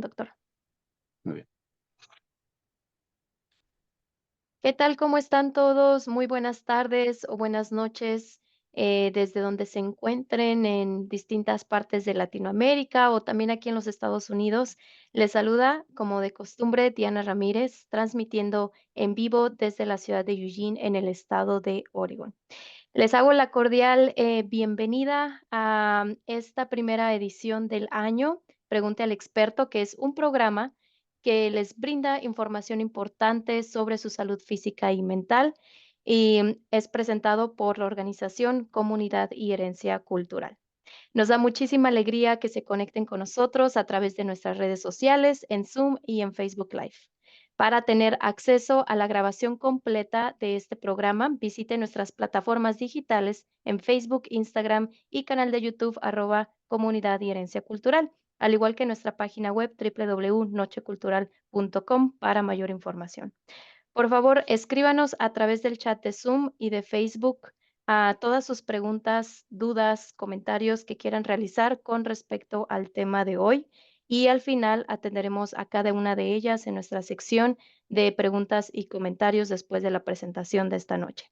Doctor. Muy bien. ¿Qué tal? ¿Cómo están todos? Muy buenas tardes o buenas noches, desde donde se encuentren en distintas partes de Latinoamérica o también aquí en los Estados Unidos. Les saluda, como de costumbre, Diana Ramírez, transmitiendo en vivo desde la ciudad de Eugene, en el estado de Oregon. Les hago la cordial bienvenida a esta primera edición del año, Pregunte al experto, que es un programa que les brinda información importante sobre su salud física y mental y es presentado por la organización Comunidad y Herencia Cultural. Nos da muchísima alegría que se conecten con nosotros a través de nuestras redes sociales, en Zoom y en Facebook Live. Para tener acceso a la grabación completa de este programa, visite nuestras plataformas digitales en Facebook, Instagram y canal de YouTube @Comunidad y Herencia Cultural, al igual que nuestra página web www.nochecultural.com para mayor información. Por favor, escríbanos a través del chat de Zoom y de Facebook a todas sus preguntas, dudas, comentarios que quieran realizar con respecto al tema de hoy. Y al final atenderemos a cada una de ellas en nuestra sección de preguntas y comentarios después de la presentación de esta noche.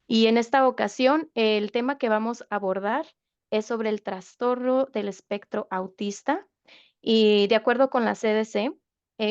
Y en esta ocasión, el tema que vamos a abordar es sobre el trastorno del espectro autista. Y de acuerdo con la CDC,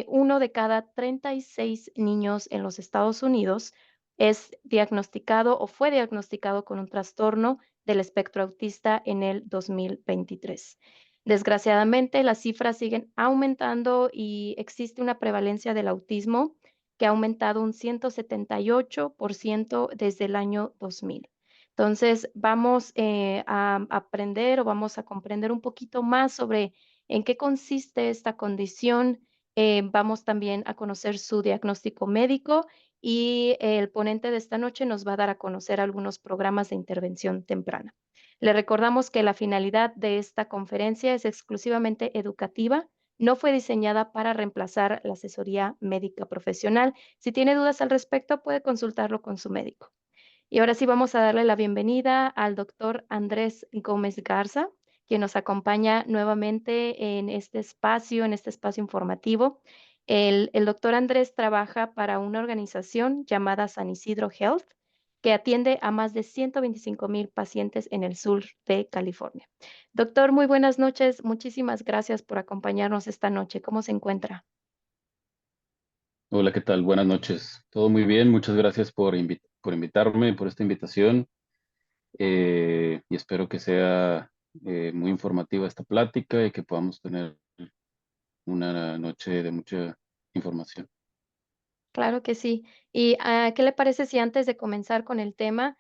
uno de cada 36 niños en los Estados Unidos es diagnosticado o fue diagnosticado con un trastorno del espectro autista en el 2023. Desgraciadamente, las cifras siguen aumentando y existe una prevalencia del autismo que ha aumentado un 178% desde el año 2000. Entonces, vamos a aprender o vamos a comprender un poquito más sobre en qué consiste esta condición. Vamos también a conocer su diagnóstico médico y el ponente de esta noche nos va a dar a conocer algunos programas de intervención temprana. Le recordamos que la finalidad de esta conferencia es exclusivamente educativa. No fue diseñada para reemplazar la asesoría médica profesional. Si tiene dudas al respecto, puede consultarlo con su médico. Y ahora sí vamos a darle la bienvenida al doctor Andrés Gómez Garza, quien nos acompaña nuevamente en este espacio informativo. El doctor Andrés trabaja para una organización llamada San Isidro Health, que atiende a más de 125,000 pacientes en el sur de California. Doctor, muy buenas noches. Muchísimas gracias por acompañarnos esta noche. ¿Cómo se encuentra? Hola, ¿qué tal? Buenas noches. Todo muy bien. Muchas gracias por invitarme, por esta invitación. Y espero que sea muy informativa esta plática y que podamos tener una noche de mucha información. Claro que sí. ¿Y qué le parece si antes de comenzar con el tema,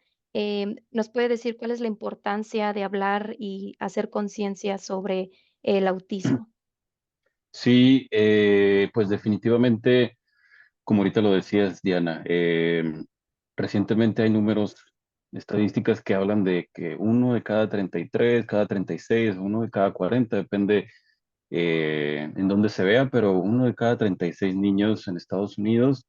nos puede decir cuál es la importancia de hablar y hacer conciencia sobre el autismo? Sí, pues definitivamente, como ahorita lo decías, Diana, recientemente hay números, estadísticas que hablan de que uno de cada 33, cada 36, uno de cada 40, depende en donde se vea, pero uno de cada 36 niños en Estados Unidos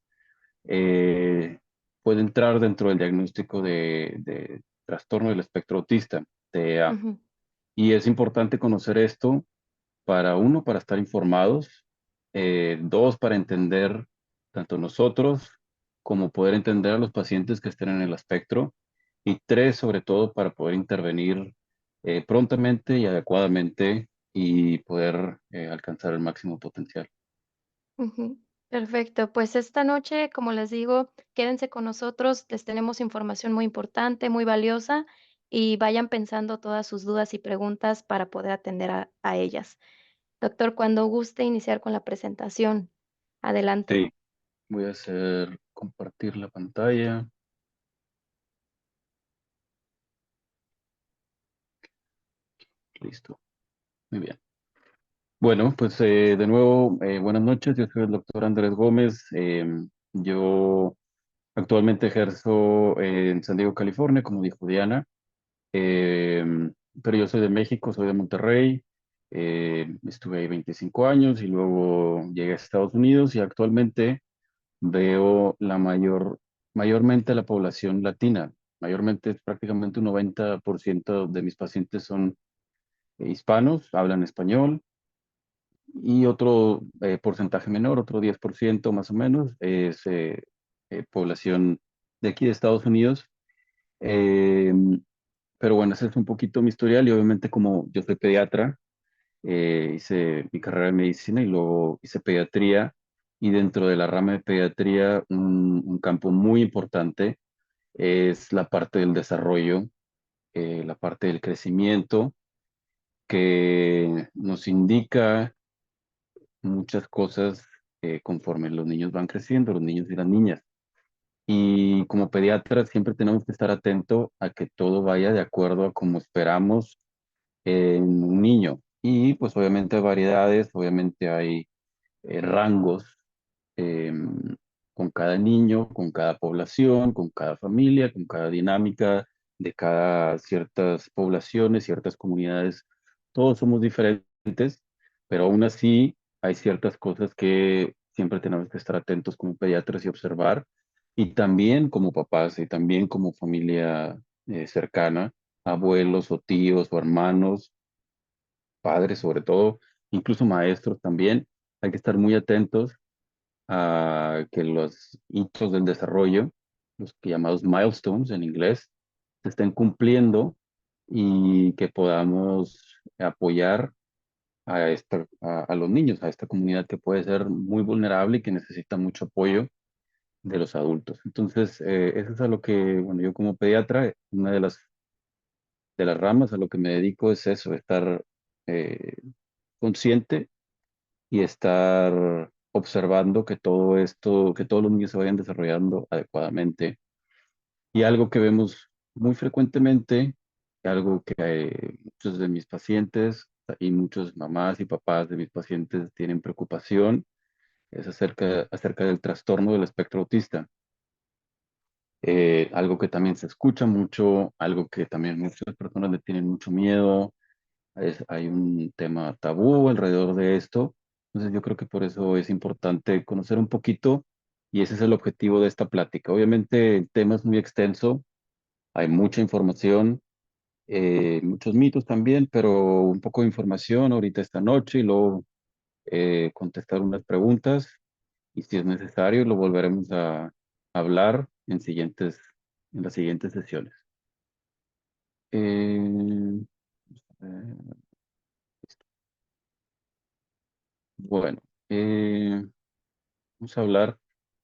eh, puede entrar dentro del diagnóstico de trastorno del espectro autista, TEA. Ujú, Y es importante conocer esto para uno, para estar informados, dos, para entender tanto nosotros como poder entender a los pacientes que estén en el espectro, y tres, sobre todo, para poder intervenir prontamente y adecuadamente y poder alcanzar el máximo potencial. ujú. Perfecto. Pues esta noche, como les digo, quédense con nosotros. Les tenemos información muy importante, muy valiosa y vayan pensando todas sus dudas y preguntas para poder atender a ellas. Doctor, cuando guste iniciar con la presentación, adelante. Sí, voy a hacer compartir la pantalla. Listo. Muy bien. Bueno, pues de nuevo, buenas noches. Yo soy el doctor Andrés Gómez. Yo actualmente ejerzo en San Diego, California, como dijo Diana. Pero yo soy de México, soy de Monterrey. Estuve ahí 25 años y luego llegué a Estados Unidos y actualmente veo mayormente la población latina. Mayormente, prácticamente un 90% de mis pacientes son hispanos, hablan español. y otro porcentaje menor, otro 10% más o menos, es población de aquí de Estados Unidos. Eh, pero bueno, ese es un poquito mi historial y obviamente como yo soy pediatra, hice mi carrera de medicina y luego hice pediatría y dentro de la rama de pediatría un campo muy importante es la parte del desarrollo, la parte del crecimiento que nos indica muchas cosas conforme los niños van creciendo, los niños y las niñas. Y como pediatra siempre tenemos que estar atento a que todo vaya de acuerdo a como esperamos en un niño. Y pues obviamente hay variedades, obviamente hay rangos eh, con cada niño, con cada población, con cada familia, con cada dinámica de cada ciertas poblaciones, ciertas comunidades. Todos somos diferentes, pero aún así hay ciertas cosas que siempre tenemos que estar atentos como pediatras y observar, y también como papás y también como familia cercana, abuelos o tíos o hermanos, padres sobre todo, incluso maestros también. Hay que estar muy atentos a que los hitos del desarrollo, los que llamados milestones en inglés, se estén cumpliendo y que podamos apoyar a los niños, a esta comunidad que puede ser muy vulnerable y que necesita mucho apoyo de los adultos. Entonces, eso es a lo que, bueno, yo como pediatra, una de las ramas a lo que me dedico es eso, estar eh, consciente y estar observando que todo esto, que todos los niños se vayan desarrollando adecuadamente. Y algo que vemos muy frecuentemente, algo que muchos de mis pacientes y muchos mamás y papás de mis pacientes tienen preocupación, es acerca del trastorno del espectro autista. Algo que también se escucha mucho, algo que también muchas personas le tienen mucho miedo, hay un tema tabú alrededor de esto. Entonces yo creo que por eso es importante conocer un poquito y ese es el objetivo de esta plática. Obviamente el tema es muy extenso, hay mucha información, muchos mitos también, pero un poco de información ahorita esta noche y luego contestar unas preguntas y si es necesario lo volveremos a hablar en las siguientes sesiones. Eh, eh, bueno, eh, vamos a hablar.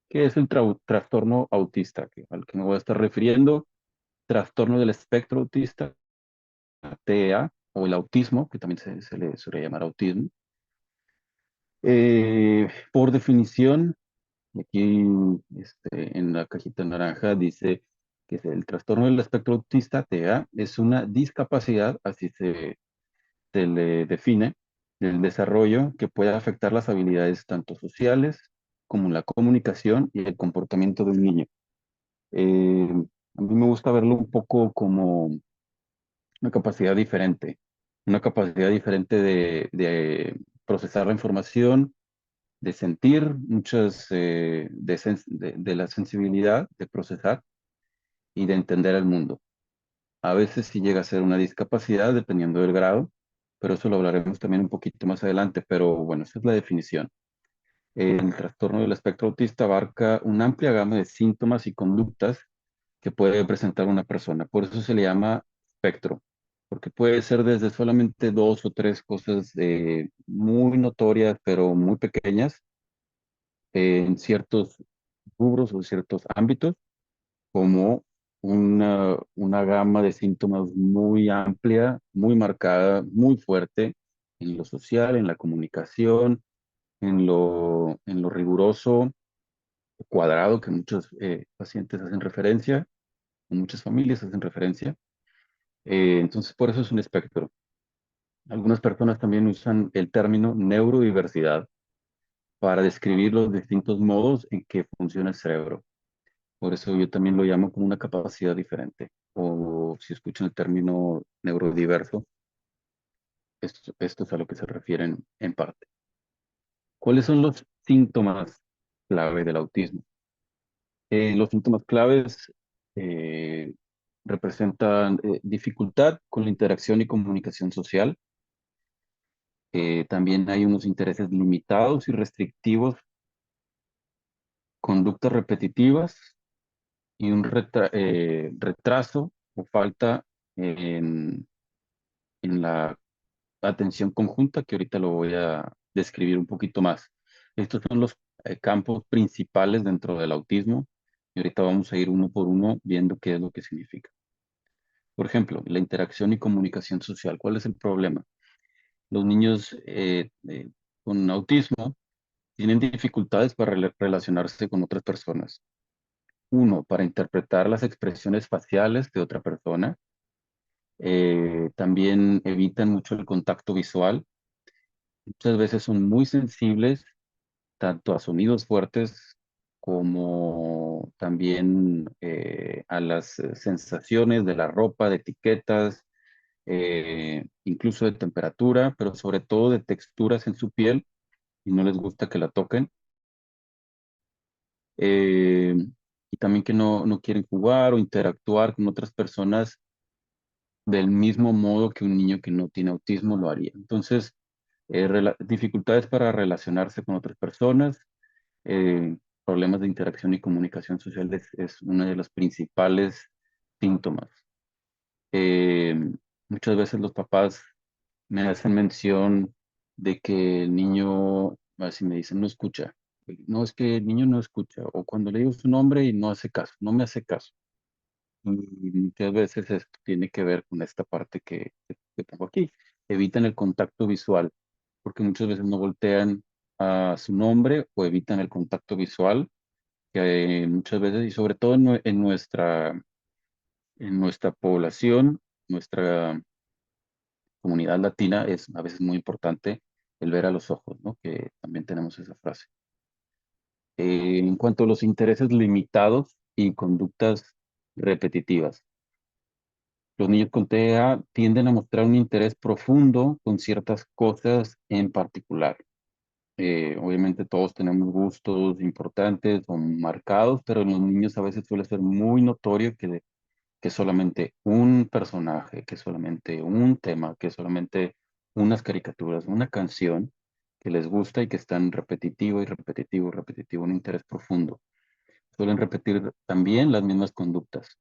¿Qué es el trastorno autista? Al que me voy a estar refiriendo, trastorno del espectro autista, TEA, o el autismo, que también se le suele llamar autismo. Por definición, y aquí en la cajita naranja dice que el trastorno del espectro autista, TEA, es una discapacidad, así se le define, del desarrollo que puede afectar las habilidades tanto sociales como la comunicación y el comportamiento de un niño. Eh, a mí me gusta verlo un poco como una capacidad diferente de procesar la información, de sentir muchas, de la sensibilidad, de procesar y de entender el mundo. A veces sí llega a ser una discapacidad dependiendo del grado, pero eso lo hablaremos también un poquito más adelante, pero bueno, esa es la definición. El trastorno del espectro autista abarca una amplia gama de síntomas y conductas que puede presentar una persona. Por eso se le llama espectro, porque puede ser desde solamente dos o tres cosas muy notorias, pero muy pequeñas, en ciertos rubros o ciertos ámbitos, como una gama de síntomas muy amplia, muy marcada, muy fuerte en lo social, en la comunicación, en lo riguroso, cuadrado, que muchos pacientes hacen referencia, o muchas familias hacen referencia. Entonces, por eso es un espectro. Algunas personas también usan el término neurodiversidad para describir los distintos modos en que funciona el cerebro. Por eso yo también lo llamo como una capacidad diferente. O si escuchan el término neurodiverso, esto es a lo que se refieren en parte. ¿Cuáles son los síntomas clave del autismo? Los síntomas claves eh, representan dificultad con la interacción y comunicación social, También hay unos intereses limitados y restrictivos, conductas repetitivas y un retraso o falta en, en la atención conjunta, que ahorita lo voy a describir un poquito más. Estos son los campos principales dentro del autismo y ahorita vamos a ir uno por uno viendo qué es lo que significa. Por ejemplo, la interacción y comunicación social. ¿Cuál es el problema? Los niños con autismo tienen dificultades para relacionarse con otras personas. Uno, para interpretar las expresiones faciales de otra persona. También evitan mucho el contacto visual. Muchas veces son muy sensibles tanto a sonidos fuertes como también a las sensaciones de la ropa, de etiquetas, incluso de temperatura, pero sobre todo de texturas en su piel y no les gusta que la toquen. Eh, y también que no quieren jugar o interactuar con otras personas del mismo modo que un niño que no tiene autismo lo haría. Entonces, dificultades para relacionarse con otras personas, eh, problemas de interacción y comunicación social es uno de los principales síntomas. Eh, Muchas veces los papás me hacen mención de que el niño, así me dicen, no escucha. No, es que el niño no escucha. O cuando le digo su nombre y no hace caso, no me hace caso. Y muchas veces esto tiene que ver con esta parte que pongo aquí. Evitan el contacto visual, porque muchas veces no voltean a su nombre o evitan el contacto visual, que muchas veces, y sobre todo en nuestra población, nuestra comunidad latina, es a veces muy importante el ver a los ojos, ¿no? Que también tenemos esa frase. En cuanto a los intereses limitados y conductas repetitivas. Los niños con TEA tienden a mostrar un interés profundo con ciertas cosas en particular. Obviamente todos tenemos gustos importantes o marcados, pero en los niños a veces suele ser muy notorio que solamente un personaje, que solamente un tema, que solamente unas caricaturas, una canción que les gusta y que están repetitivo y repetitivo y repetitivo, un interés profundo. Suelen repetir también las mismas conductas.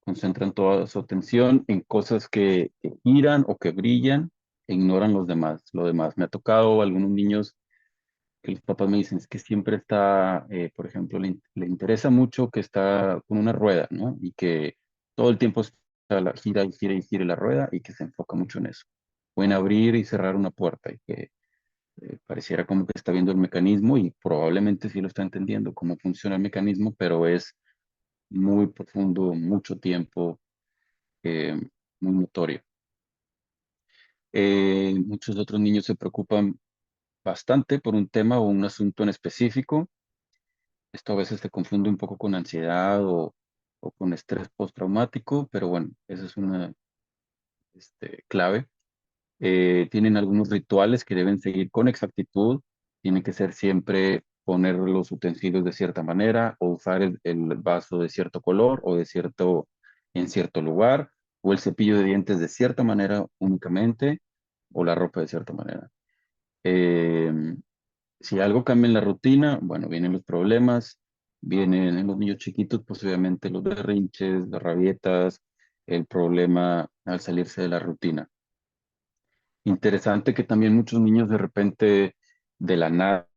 Concentran toda su atención en cosas que giran o que brillan e ignoran los demás. Lo demás. Me ha tocado algunos niños que los papás me dicen es que siempre está, por ejemplo, le interesa mucho que está con una rueda, ¿no? Y que todo el tiempo está gira y gira y gira la rueda y que se enfoca mucho en eso. Pueden abrir y cerrar una puerta y que pareciera como que está viendo el mecanismo y probablemente sí lo está entendiendo cómo funciona el mecanismo, pero es muy profundo, mucho tiempo, eh, muy notorio. Muchos otros niños se preocupan bastante por un tema o un asunto en específico. Esto a veces se confunde un poco con ansiedad o con estrés postraumático, pero bueno, esa es una clave. Tienen algunos rituales que deben seguir con exactitud. Tiene que ser siempre poner los utensilios de cierta manera o usar el vaso de cierto color o en cierto lugar o el cepillo de dientes de cierta manera únicamente o la ropa de cierta manera. Eh, si algo cambia en la rutina, bueno, vienen los problemas, vienen en los niños chiquitos, pues obviamente los berrinches, las rabietas, el problema al salirse de la rutina. Interesante que también muchos niños de repente de la nada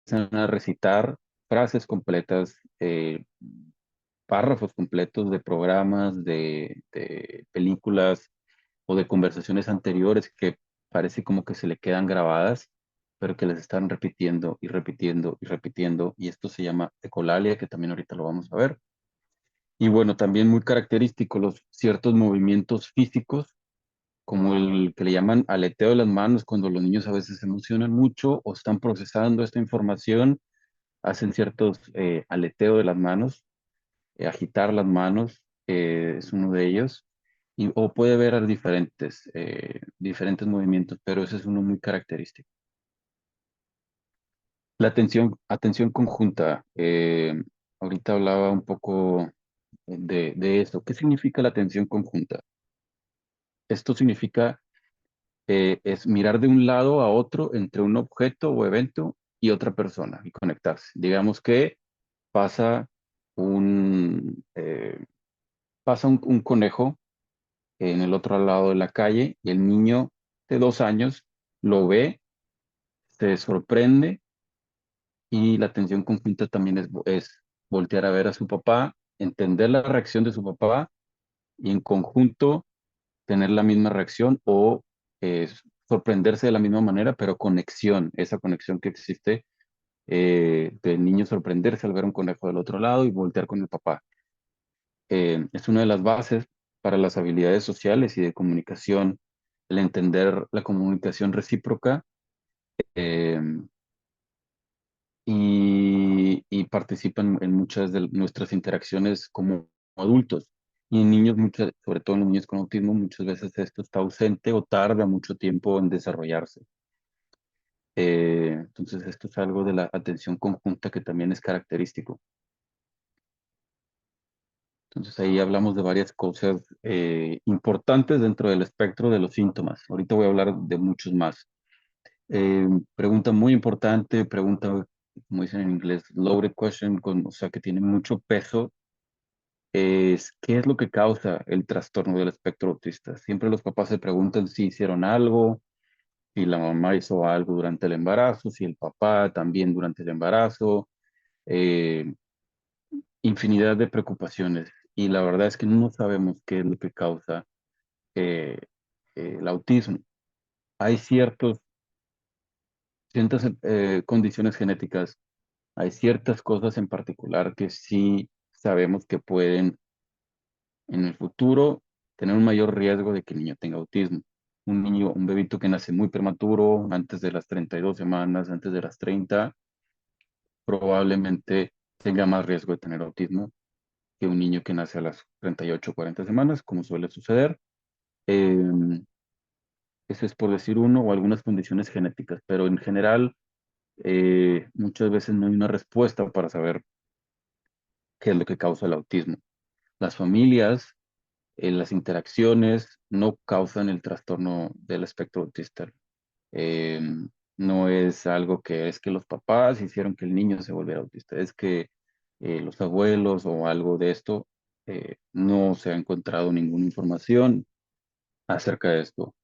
empiezan a recitar frases completas, párrafos completos de programas, de películas o de conversaciones anteriores que parece como que se le quedan grabadas, pero que les están repitiendo y repitiendo y repitiendo. Y esto se llama ecolalia, que también ahorita lo vamos a ver. Y bueno, también muy característico los ciertos movimientos físicos como el que le llaman aleteo de las manos, cuando los niños a veces se emocionan mucho o están procesando esta información, hacen ciertos aleteo de las manos, agitar las manos es uno de ellos, o puede haber diferentes movimientos, pero ese es uno muy característico. La atención conjunta, ahorita hablaba un poco de esto. ¿Qué significa la atención conjunta? Esto significa es mirar de un lado a otro entre un objeto o evento y otra persona y conectarse. Digamos que pasa un conejo en el otro lado de la calle y el niño de 2 años lo ve, se sorprende y la atención conjunta también es voltear a ver a su papá, entender la reacción de su papá y en conjunto tener la misma reacción o eh, sorprenderse de la misma manera, pero conexión, esa conexión que existe del niño sorprenderse al ver un conejo del otro lado y voltear con el papá. Es una de las bases para las habilidades sociales y de comunicación, el entender la comunicación recíproca eh, y participan en muchas de nuestras interacciones como adultos. Y en niños, sobre todo en los niños con autismo, muchas veces esto está ausente o tarda mucho tiempo en desarrollarse. Entonces, esto es algo de la atención conjunta que también es característico. Entonces, ahí hablamos de varias cosas importantes dentro del espectro de los síntomas. Ahorita voy a hablar de muchos más. Pregunta muy importante, pregunta, como dicen en inglés, loaded question, o sea, que tiene mucho peso, es ¿qué es lo que causa el trastorno del espectro autista? Siempre los papás se preguntan si hicieron algo, si la mamá hizo algo durante el embarazo, si el papá también durante el embarazo, eh, infinidad de preocupaciones. Y la verdad es que no sabemos qué es lo que causa eh, el autismo. Hay ciertas condiciones genéticas, hay ciertas cosas en particular que sí sabemos que pueden en el futuro tener un mayor riesgo de que el niño tenga autismo. Un niño, un bebito que nace muy prematuro, antes de las 32 semanas, antes de las 30, probablemente tenga más riesgo de tener autismo que un niño que nace a las 38 o 40 semanas, como suele suceder. Eh, Eso es por decir uno o algunas condiciones genéticas, pero en general muchas veces no hay una respuesta para saber qué es lo que causa el autismo. Las familias, las interacciones no causan el trastorno del espectro autista. Eh, no es algo que es que los papás hicieron que el niño se volviera autista, es que los abuelos o algo de esto, no se ha encontrado ninguna información acerca de esto.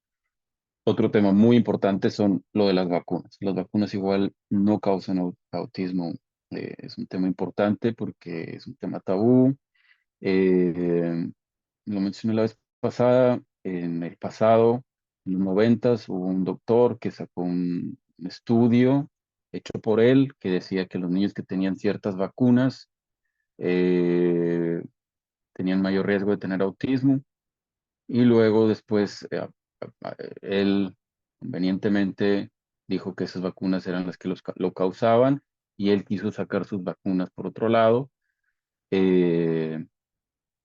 Otro tema muy importante son lo de las vacunas. Las vacunas igual no causan autismo. Es un tema importante porque es un tema tabú. Eh, lo mencioné la vez pasada. En el pasado, en los 90, hubo un doctor que sacó un estudio hecho por él que decía que los niños que tenían ciertas vacunas eh, tenían mayor riesgo de tener autismo. Y luego después él convenientemente dijo que esas vacunas eran las que lo causaban y él quiso sacar sus vacunas por otro lado eh,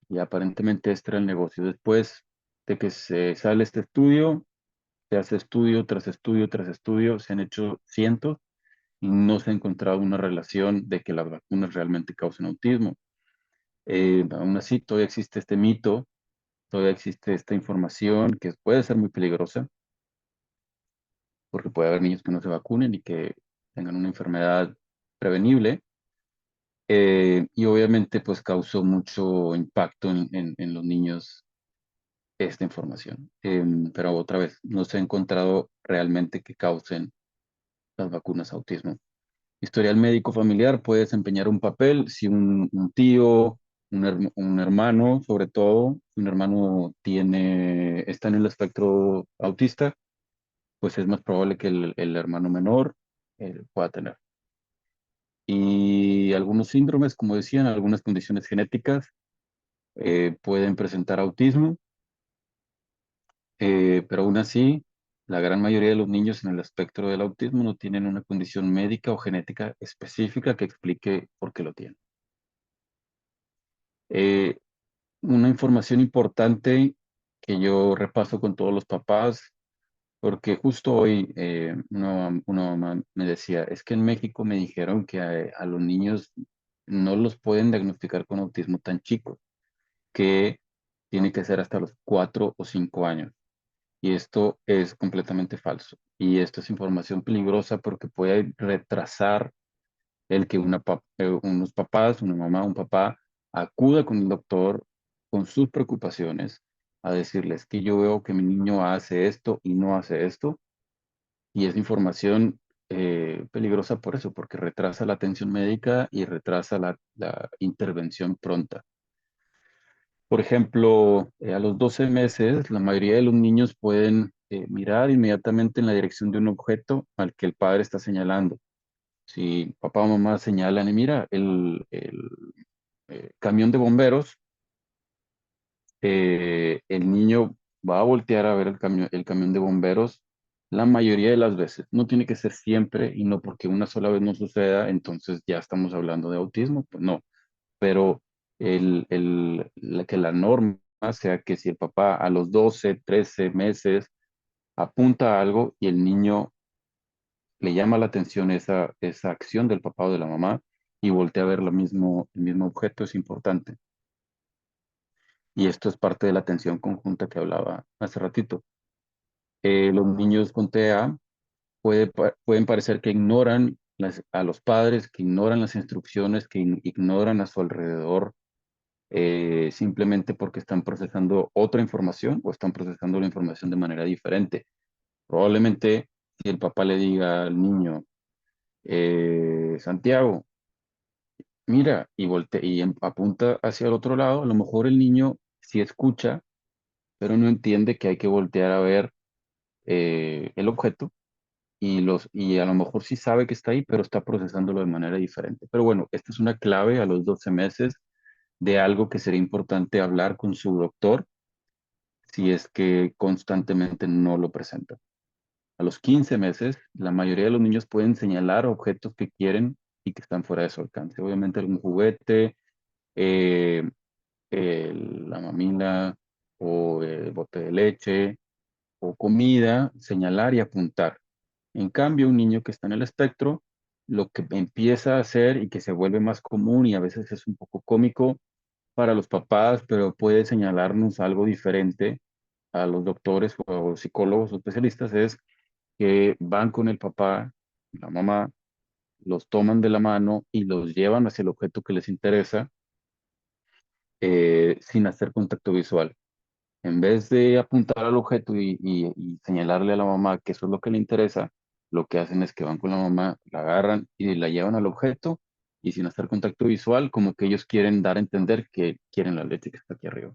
y aparentemente este era el negocio. Después de que se sale este estudio, se hace estudio tras estudio tras estudio, se han hecho cientos y no se ha encontrado una relación de que las vacunas realmente causen autismo. Aún así, todavía existe este mito. Todavía existe esta información que puede ser muy peligrosa porque puede haber niños que no se vacunen y que tengan una enfermedad prevenible. Y obviamente pues causó mucho impacto en los niños esta información. Pero otra vez, no se ha encontrado realmente que causen las vacunas autismo. Historial médico familiar puede desempeñar un papel si un tío, un hermano, sobre todo, si un hermano está en el espectro autista, pues es más probable que el hermano menor pueda tener. Y algunos síndromes, como decían, algunas condiciones genéticas pueden presentar autismo, pero aún así, la gran mayoría de los niños en el espectro del autismo no tienen una condición médica o genética específica que explique por qué lo tienen. Eh, una información importante que yo repaso con todos los papás, porque justo hoy una mamá me decía, es que en México me dijeron que a los niños no los pueden diagnosticar con autismo tan chicos, que tiene que ser hasta los 4 o 5 años. Y esto es completamente falso. Y esto es información peligrosa porque puede retrasar el que unos papás, una mamá, un papá, acuda con el doctor con sus preocupaciones a decirles que yo veo que mi niño hace esto y no hace esto. Y es información peligrosa por eso, porque retrasa la atención médica y retrasa la intervención pronta. Por ejemplo, a los 12 meses, la mayoría de los niños pueden mirar inmediatamente en la dirección de un objeto al que el padre está señalando. Si papá o mamá señalan y mira, el camión de bomberos, el niño va a voltear a ver el camión de bomberos la mayoría de las veces. No tiene que ser siempre y no porque una sola vez no suceda, entonces ya estamos hablando de autismo, pues no. Pero que la norma sea que si el papá a los 12 13 meses apunta a algo y el niño le llama la atención esa acción del papá o de la mamá y voltea a ver el mismo objeto, es importante. Y esto es parte de la atención conjunta que hablaba hace ratito. Los niños con TEA pueden parecer que ignoran a los padres, que ignoran las instrucciones, que ignoran a su alrededor, simplemente porque están procesando otra información o están procesando la información de manera diferente. Probablemente si el papá le diga al niño, Santiago, mira, apunta hacia el otro lado, a lo mejor el niño sí escucha, pero no entiende que hay que voltear a ver el objeto y a lo mejor sí sabe que está ahí, pero está procesándolo de manera diferente. Pero bueno, esta es una clave a los 12 meses de algo que sería importante hablar con su doctor si es que constantemente no lo presenta. A los 15 meses, la mayoría de los niños pueden señalar objetos que quieren y que están fuera de su alcance. Obviamente algún juguete, eh, la mamila o el bote de leche o comida, señalar y apuntar. En cambio, un niño que está en el espectro, lo que empieza a hacer y que se vuelve más común y a veces es un poco cómico para los papás, pero puede señalarnos algo diferente a los doctores o psicólogos o especialistas, es que van con el papá, la mamá, los toman de la mano y los llevan hacia el objeto que les interesa sin hacer contacto visual. En vez de apuntar al objeto y señalarle a la mamá que eso es lo que le interesa, lo que hacen es que van con la mamá, la agarran y la llevan al objeto y sin hacer contacto visual, como que ellos quieren dar a entender que quieren la leche que está aquí arriba.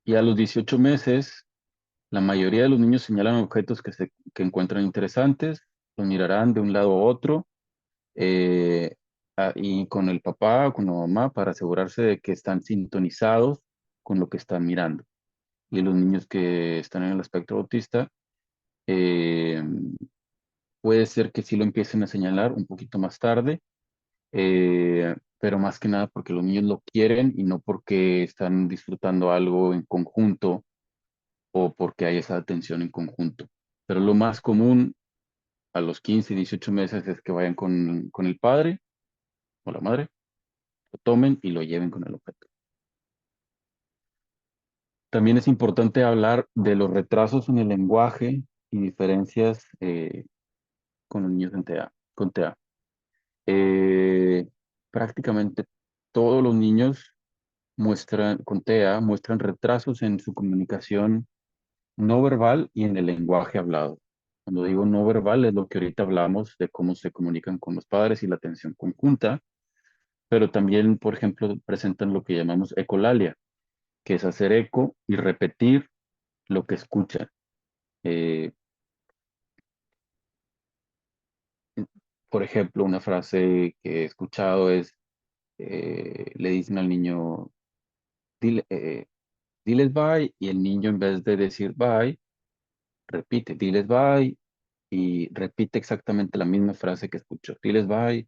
Y a los 18 meses, la mayoría de los niños señalan objetos que encuentran interesantes, los mirarán de un lado a otro eh, y con el papá o con la mamá para asegurarse de que están sintonizados con lo que están mirando. Y los niños que están en el espectro autista, eh, puede ser que sí lo empiecen a señalar un poquito más tarde, pero más que nada porque los niños lo quieren y no porque están disfrutando algo en conjunto o porque hay esa atención en conjunto. Pero lo más común a los 15 18 meses es que vayan con el padre o la madre, lo tomen y lo lleven con el objeto. También es importante hablar de los retrasos en el lenguaje y diferencias con los niños con TEA. Eh, Prácticamente todos los niños con TEA muestran retrasos en su comunicación no verbal y en el lenguaje hablado. Cuando digo no verbal es lo que ahorita hablamos de cómo se comunican con los padres y la atención conjunta, pero también, por ejemplo, presentan lo que llamamos ecolalia, que es hacer eco y repetir lo que escuchan. Eh, por ejemplo, una frase que he escuchado es, le dicen al niño, dile, diles bye, y el niño en vez de decir bye, repite, diles bye, y repite exactamente la misma frase que escuchó, diles bye,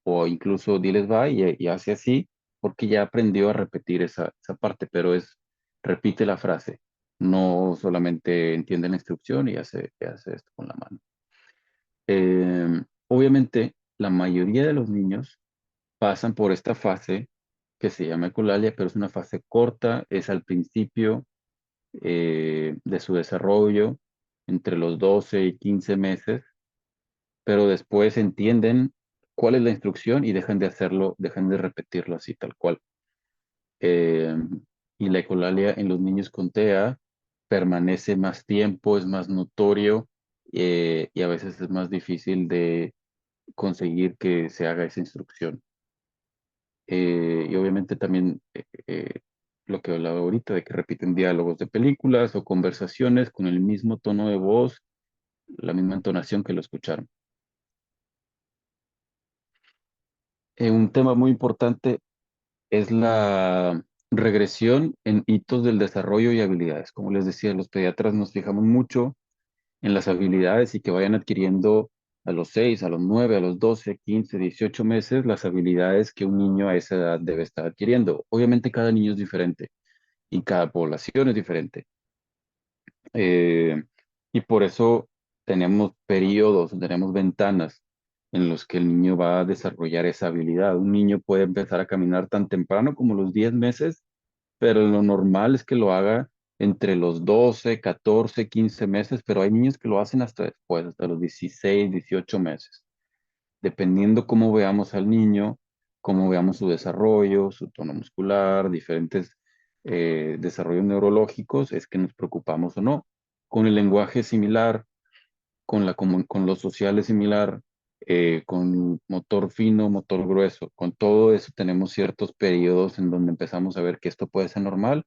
o incluso diles bye y hace así, porque ya aprendió a repetir esa parte, pero repite la frase, no solamente entiende la instrucción y hace esto con la mano. Obviamente, la mayoría de los niños pasan por esta fase que se llama ecolalia, pero es una fase corta, es al principio de su desarrollo, entre los 12 y 15 meses, pero después entienden cuál es la instrucción y dejan de hacerlo, dejan de repetirlo así tal cual. Eh, y la ecolalia en los niños con TEA permanece más tiempo, es más notorio y a veces es más difícil de conseguir que se haga esa instrucción. Y obviamente también lo que hablaba ahorita, de que repiten diálogos de películas o conversaciones con el mismo tono de voz, la misma entonación que lo escucharon. Un tema muy importante es la regresión en hitos del desarrollo y habilidades. Como les decía, los pediatras nos fijamos mucho en las habilidades y que vayan adquiriendo a los 6, a los 9, a los 12, 15, 18 meses las habilidades que un niño a esa edad debe estar adquiriendo. Obviamente cada niño es diferente y cada población es diferente. Eh, y por eso tenemos periodos, tenemos ventanas en los que el niño va a desarrollar esa habilidad. Un niño puede empezar a caminar tan temprano como los 10 meses, pero lo normal es que lo haga entre los 12, 14, 15 meses, pero hay niños que lo hacen hasta después, hasta los 16, 18 meses. Dependiendo cómo veamos al niño, cómo veamos su desarrollo, su tono muscular, diferentes desarrollos neurológicos, es que nos preocupamos o no. Con el lenguaje similar, con lo social es similar, con motor fino, motor grueso, con todo eso tenemos ciertos periodos en donde empezamos a ver que esto puede ser normal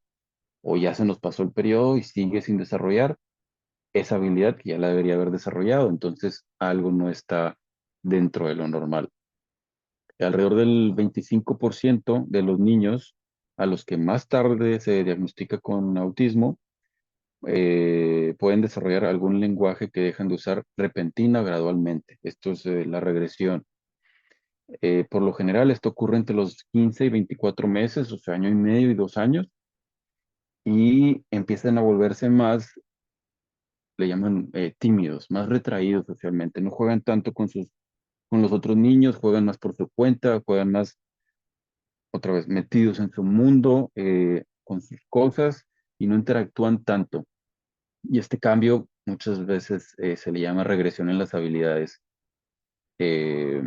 o ya se nos pasó el periodo y sigue sin desarrollar esa habilidad que ya la debería haber desarrollado, entonces algo no está dentro de lo normal. Alrededor del 25% de los niños a los que más tarde se diagnostica con autismo pueden desarrollar algún lenguaje que dejan de usar repentina o gradualmente. Esto es la regresión. Por lo general, esto ocurre entre los 15 y 24 meses, o sea, año y medio y 2 años, y empiezan a volverse más, le llaman tímidos, más retraídos socialmente. No juegan tanto con los otros niños, juegan más por su cuenta, juegan más otra vez metidos en su mundo, con sus cosas y no interactúan tanto. Y este cambio muchas veces se le llama regresión en las habilidades. Eh,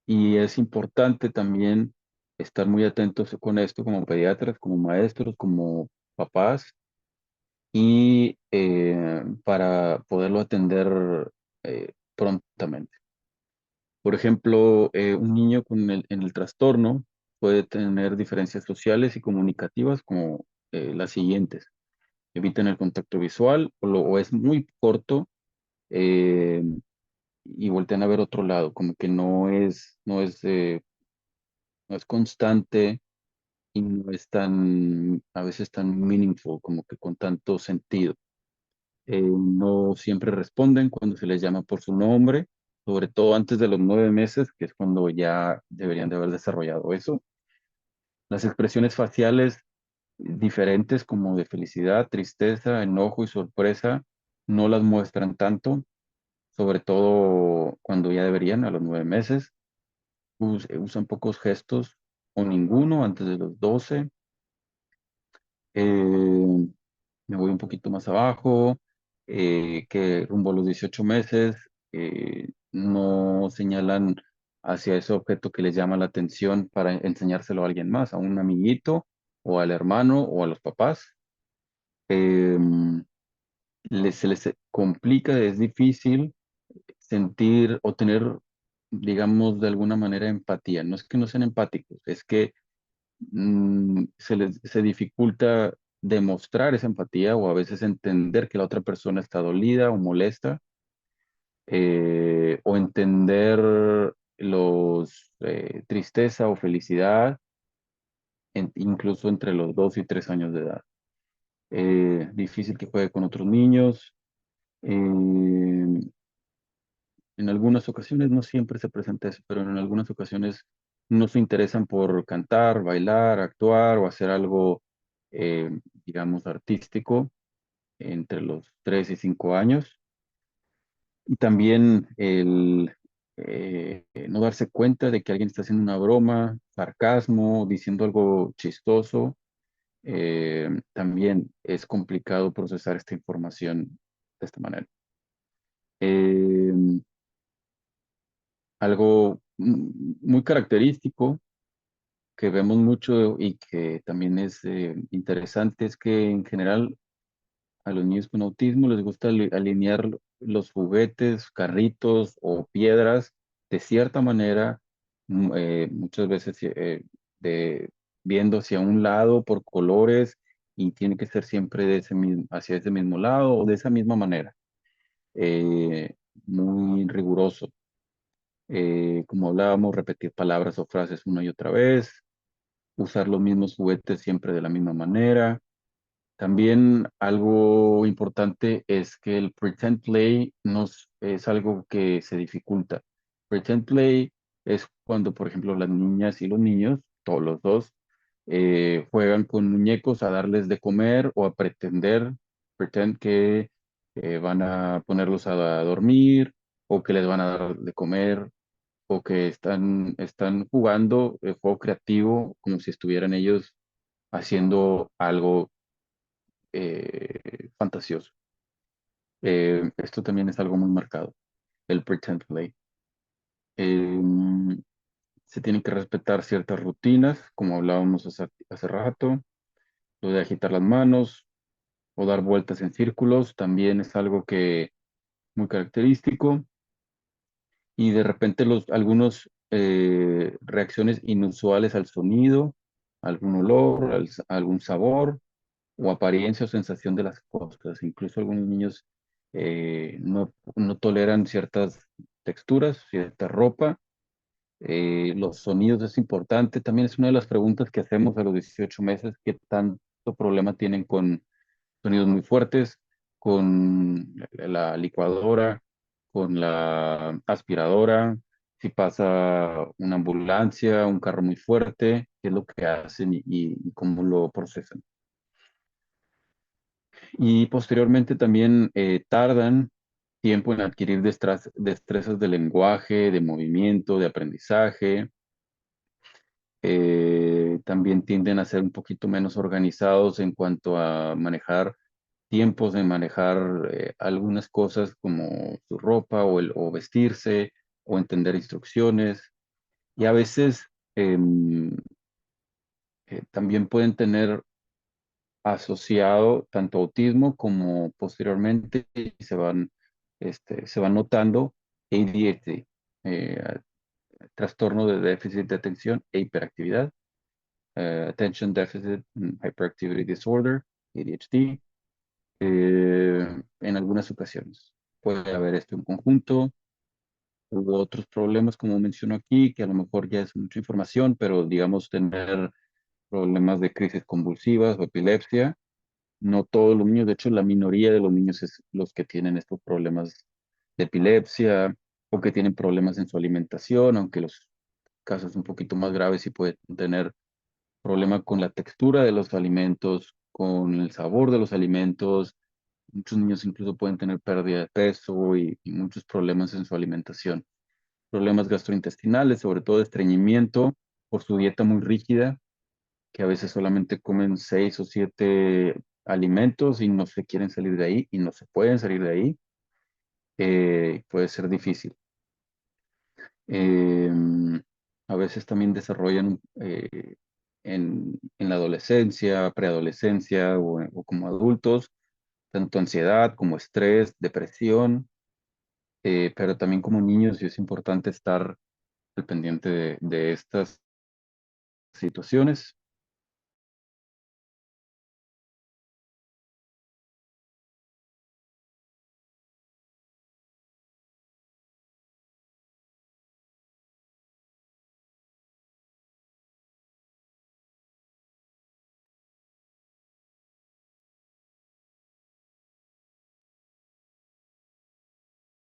y es importante también estar muy atentos con esto como pediatras, como maestros, como papás y para poderlo atender prontamente. Por ejemplo, un niño en el trastorno puede tener diferencias sociales y comunicativas como las siguientes. Evitan el contacto visual o es muy corto eh, y voltean a ver otro lado, como que no es constante y no es tan, a veces tan meaningful, como que con tanto sentido. No siempre responden cuando se les llama por su nombre, sobre todo antes de los 9 meses, que es cuando ya deberían de haber desarrollado eso. Las expresiones faciales diferentes como de felicidad, tristeza, enojo y sorpresa no las muestran tanto, sobre todo cuando ya deberían a los 9 meses. Usan pocos gestos o ninguno antes de los 12. Eh, Me voy un poquito más abajo, que rumbo a los 18 meses no señalan hacia ese objeto que les llama la atención para enseñárselo a alguien más, a un amiguito o al hermano o a los papás. Eh, Se les complica, es difícil sentir o tener, digamos, de alguna manera empatía. No es que no sean empáticos, es que se dificulta demostrar esa empatía o a veces entender que la otra persona está dolida o molesta o entender los tristeza o felicidad incluso entre los 2 y 3 años de edad. Difícil que juegue con otros niños. En algunas ocasiones, no siempre se presenta eso, pero en algunas ocasiones no se interesan por cantar, bailar, actuar o hacer algo, eh, digamos, artístico entre los 3 y 5 años. Y también no darse cuenta de que alguien está haciendo una broma, sarcasmo, diciendo algo chistoso. También es complicado procesar esta información de esta manera. Eh, Algo muy característico que vemos mucho y que también es interesante es que en general a los niños con autismo les gusta alinear los juguetes, carritos o piedras de cierta manera, muchas veces de, viendo hacia un lado por colores y tiene que ser siempre de ese mismo, hacia ese mismo lado o de esa misma manera. Eh, Muy riguroso. Como hablábamos, repetir palabras o frases una y otra vez, usar los mismos juguetes siempre de la misma manera. También algo importante es que el pretend play es algo que se dificulta. Pretend play es cuando, por ejemplo, las niñas y los niños, todos los dos, juegan con muñecos a darles de comer o a pretend que van a ponerlos a dormir o que les van a dar de comer o que están jugando el juego creativo como si estuvieran ellos haciendo algo fantasioso. Esto también es algo muy marcado, el pretend play. Eh, Se tienen que respetar ciertas rutinas, como hablábamos hace rato, lo de agitar las manos o dar vueltas en círculos, también es algo que muy característico. Y de repente algunos reacciones inusuales al sonido, algún olor, algún sabor o apariencia o sensación de las cosas. Incluso algunos niños no toleran ciertas texturas, cierta ropa. Los sonidos es importante. También es una de las preguntas que hacemos a los 18 meses, qué tanto problema tienen con sonidos muy fuertes, con la licuadora, con la aspiradora, si pasa una ambulancia, un carro muy fuerte, qué es lo que hacen y cómo lo procesan. Y posteriormente también tardan tiempo en adquirir destrezas de lenguaje, de movimiento, de aprendizaje. También tienden a ser un poquito menos organizados en cuanto a manejar tiempos, de manejar algunas cosas como su ropa o vestirse o entender instrucciones. Y a veces em, también pueden tener asociado tanto autismo como posteriormente y se van notando ADHD, eh, trastorno de déficit de atención e hiperactividad, Attention Deficit and Hyperactivity Disorder, ADHD, en algunas ocasiones. Puede haber esto en conjunto. Hubo otros problemas, como menciono aquí, que a lo mejor ya es mucha información, pero digamos tener problemas de crisis convulsivas o epilepsia. No todos los niños, de hecho, la minoría de los niños es los que tienen estos problemas de epilepsia o que tienen problemas en su alimentación, aunque los casos un poquito más graves sí pueden tener problema con la textura de los alimentos, con el sabor de los alimentos. Muchos niños incluso pueden tener pérdida de peso y muchos problemas en su alimentación. Problemas gastrointestinales, sobre todo estreñimiento por su dieta muy rígida, que a veces solamente comen 6 o 7 alimentos y no se quieren salir de ahí y no se pueden salir de ahí. Puede ser difícil. Eh, a veces también desarrollan en la adolescencia, preadolescencia o como adultos, tanto ansiedad como estrés, depresión, pero también como niños y es importante estar al pendiente de estas situaciones.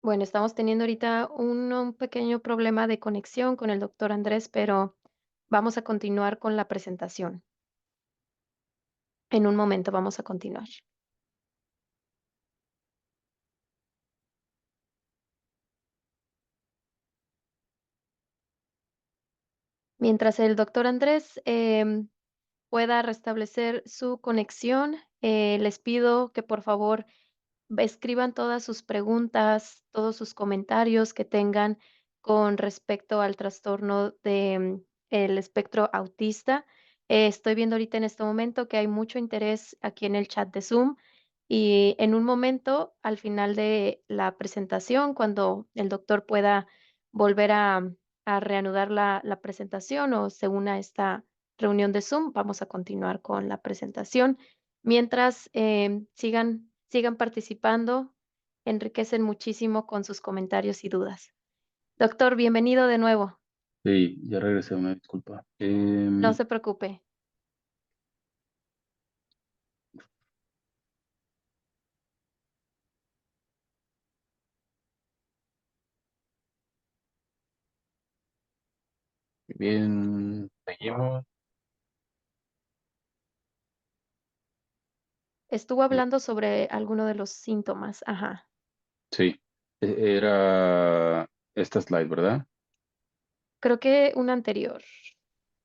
Bueno, estamos teniendo ahorita un pequeño problema de conexión con el doctor Andrés, pero vamos a continuar con la presentación. En un momento vamos a continuar. Mientras el doctor Andrés pueda restablecer su conexión, les pido que por favor escriban todas sus preguntas, todos sus comentarios que tengan con respecto al trastorno de el espectro autista. Estoy viendo ahorita en este momento que hay mucho interés aquí en el chat de Zoom y en un momento, al final de la presentación, cuando el doctor pueda volver a reanudar la presentación o se una a esta reunión de Zoom, vamos a continuar con la presentación. Mientras, sigan participando, enriquecen muchísimo con sus comentarios y dudas. Doctor, bienvenido de nuevo. Sí, ya regresé, una disculpa. No se preocupe. Bien, seguimos. Estuvo Eh, hablando sobre alguno de los síntomas. Ajá. sí, era esta slide, ¿verdad? Creo que una anterior.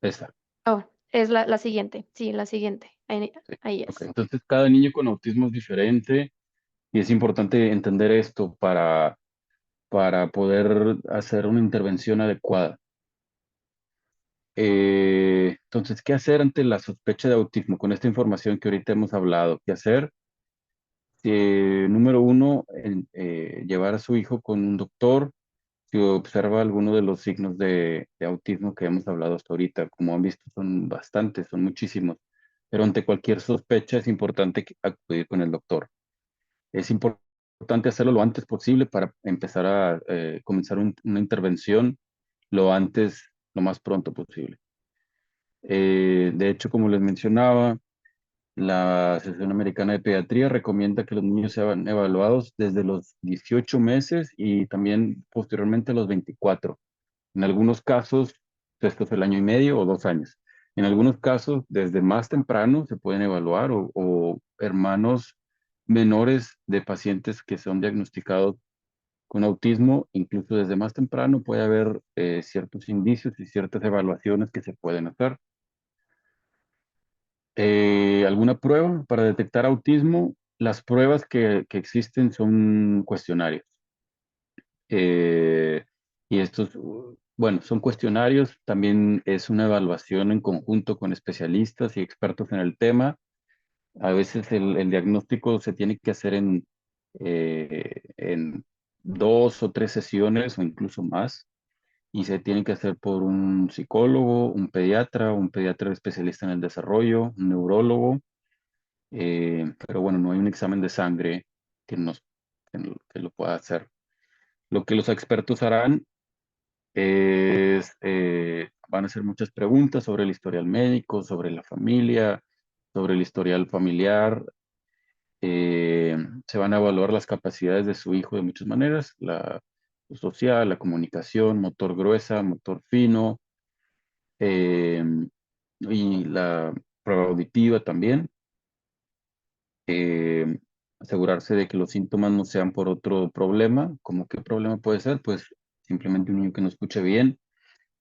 Esta. Oh, es la siguiente. Sí, la siguiente. Sí. Ahí Ok, es. entonces cada niño con autismo es diferente y es importante entender esto para poder hacer una intervención adecuada. Entonces, ¿qué hacer ante la sospecha de autismo? Con esta información que ahorita hemos hablado, ¿qué hacer? Número uno, llevar a su hijo con un doctor si observa alguno de los signos de autismo que hemos hablado hasta ahorita. Como han visto, son bastantes, son muchísimos. Pero ante cualquier sospecha es importante acudir con el doctor. Es importante hacerlo lo antes posible para empezar a comenzar una intervención lo antes, lo más pronto posible. De hecho, como les mencionaba, la Asociación Americana de Pediatría recomienda que los niños sean evaluados desde los 18 meses y también posteriormente a los 24. En algunos casos, esto es el año y medio o 2 años. En algunos casos, desde más temprano se pueden evaluar o hermanos menores de pacientes que son diagnosticados con autismo, incluso desde más temprano puede haber ciertos indicios y ciertas evaluaciones que se pueden hacer. ¿Alguna prueba para detectar autismo? Las pruebas que existen son cuestionarios. Eh, y estos, bueno, son cuestionarios, también es una evaluación en conjunto con especialistas y expertos en el tema. A veces el diagnóstico se tiene que hacer en 2 o 3 sesiones o incluso más, y se tiene que hacer por un psicólogo, un pediatra especialista en el desarrollo, un neurólogo, pero bueno, no hay un examen de sangre que, nos, que lo pueda hacer. Lo que los expertos harán van a hacer muchas preguntas sobre el historial médico, sobre la familia, sobre el historial familiar. eh, Se van a evaluar las capacidades de su hijo de muchas maneras, lo social, la comunicación, motor gruesa, motor fino, eh, y la prueba auditiva también. eh, Asegurarse de que los síntomas no sean por otro problema. ¿Cómo qué problema puede ser? Pues simplemente un niño que no escuche bien,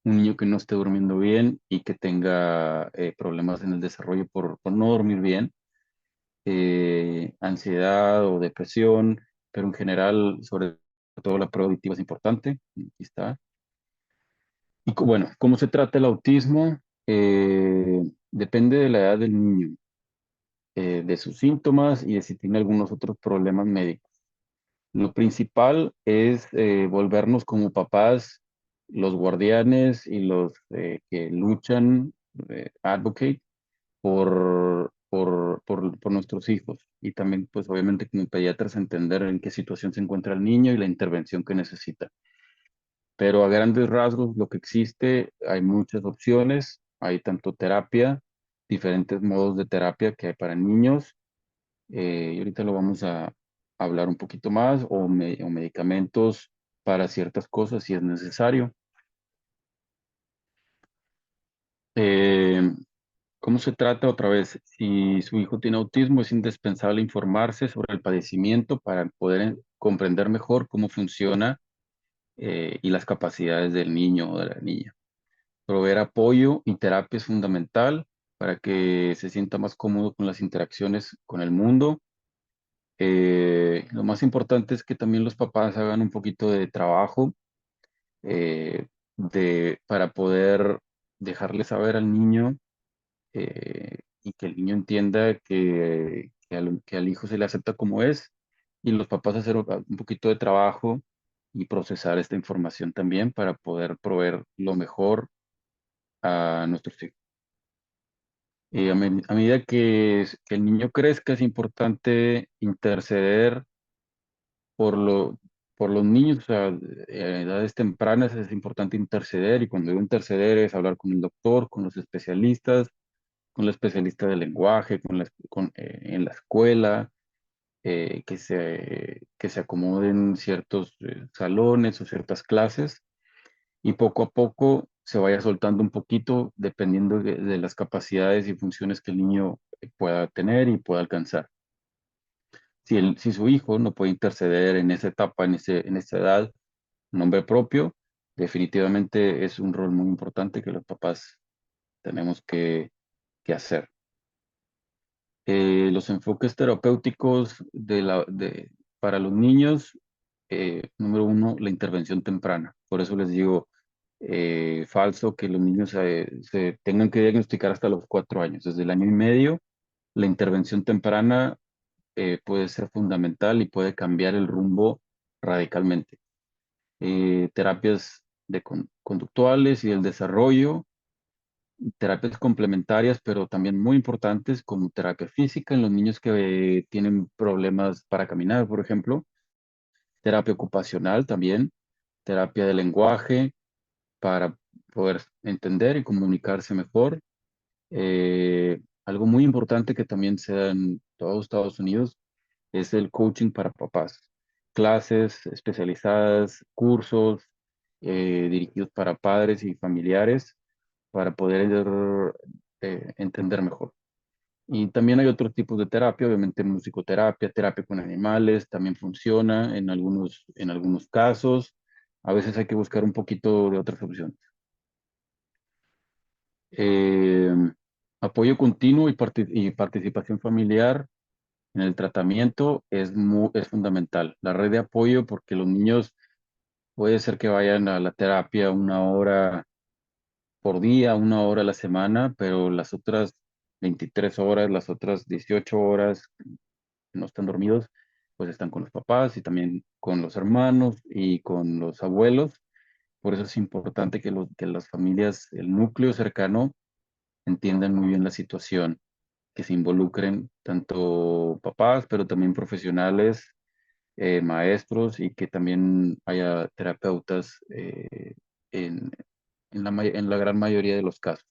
un niño que no esté durmiendo bien y que tenga problemas en el desarrollo por no dormir bien, ansiedad o depresión, pero en general, sobre todo la prueba auditiva es importante. Aquí está. Y bueno, ¿cómo se trata el autismo? Depende de la edad del niño, de sus síntomas y de si tiene algunos otros problemas médicos. Lo principal es volvernos como papás los guardianes y los que luchan, advocate, por nuestros hijos. Y también, pues obviamente como pediatras, entender en qué situación se encuentra el niño y la intervención que necesita. Pero a grandes rasgos, lo que existe, hay muchas opciones, hay tanto terapia, diferentes modos de terapia que hay para niños, y ahorita lo vamos a hablar un poquito más, o medicamentos para ciertas cosas si es necesario. Eh, ¿Cómo se trata otra vez? Si su hijo tiene autismo, es indispensable informarse sobre el padecimiento para poder comprender mejor cómo funciona y las capacidades del niño o de la niña. Proveer apoyo y terapia es fundamental para que se sienta más cómodo con las interacciones con el mundo. Lo más importante es que también los papás hagan un poquito de trabajo para poder dejarle saber al niño y que el niño entienda que al hijo se le acepta como es y los papás hacer un poquito de trabajo y procesar esta información también para poder proveer lo mejor a nuestros hijos. A medida que el niño crezca, es importante interceder por, por los niños, o sea, a edades tempranas es importante interceder y cuando digo interceder es hablar con el doctor, con los especialistas, con la especialista de lenguaje, en la escuela, que se acomoden ciertos salones o ciertas clases y poco a poco se vaya soltando un poquito dependiendo de las capacidades y funciones que el niño pueda tener y pueda alcanzar. Si su hijo no puede interceder en esa etapa, en esa edad, nombre propio, definitivamente es un rol muy importante que los papás tenemos que hacer. Los enfoques terapéuticos para los niños, número uno, la intervención temprana. Por eso les digo, falso que los niños se tengan que diagnosticar hasta los 4 años. Desde el año y medio, la intervención temprana puede ser fundamental y puede cambiar el rumbo radicalmente. Terapias conductuales y el desarrollo, terapias complementarias, pero también muy importantes como terapia física en los niños que tienen problemas para caminar, por ejemplo, terapia ocupacional también, terapia de lenguaje para poder entender y comunicarse mejor. Algo muy importante que también se da en todos Estados Unidos es el coaching para papás. Clases especializadas, cursos dirigidos para padres y familiares para poder entender mejor. Y también hay otros tipos de terapia, obviamente musicoterapia, terapia con animales, también funciona en algunos casos. A veces hay que buscar un poquito de otras opciones. Eh, Apoyo continuo y participación familiar en el tratamiento es fundamental. La red de apoyo, porque los niños puede ser que vayan a la terapia 1 hora por día, 1 hora a la semana, pero las otras 23 horas, las otras 18 horas que no están dormidos, pues están con los papás y también con los hermanos y con los abuelos. Por eso es importante que las familias, el núcleo cercano, entiendan muy bien la situación, que se involucren tanto papás, pero también profesionales, maestros y que también haya terapeutas en, en la gran mayoría de los casos.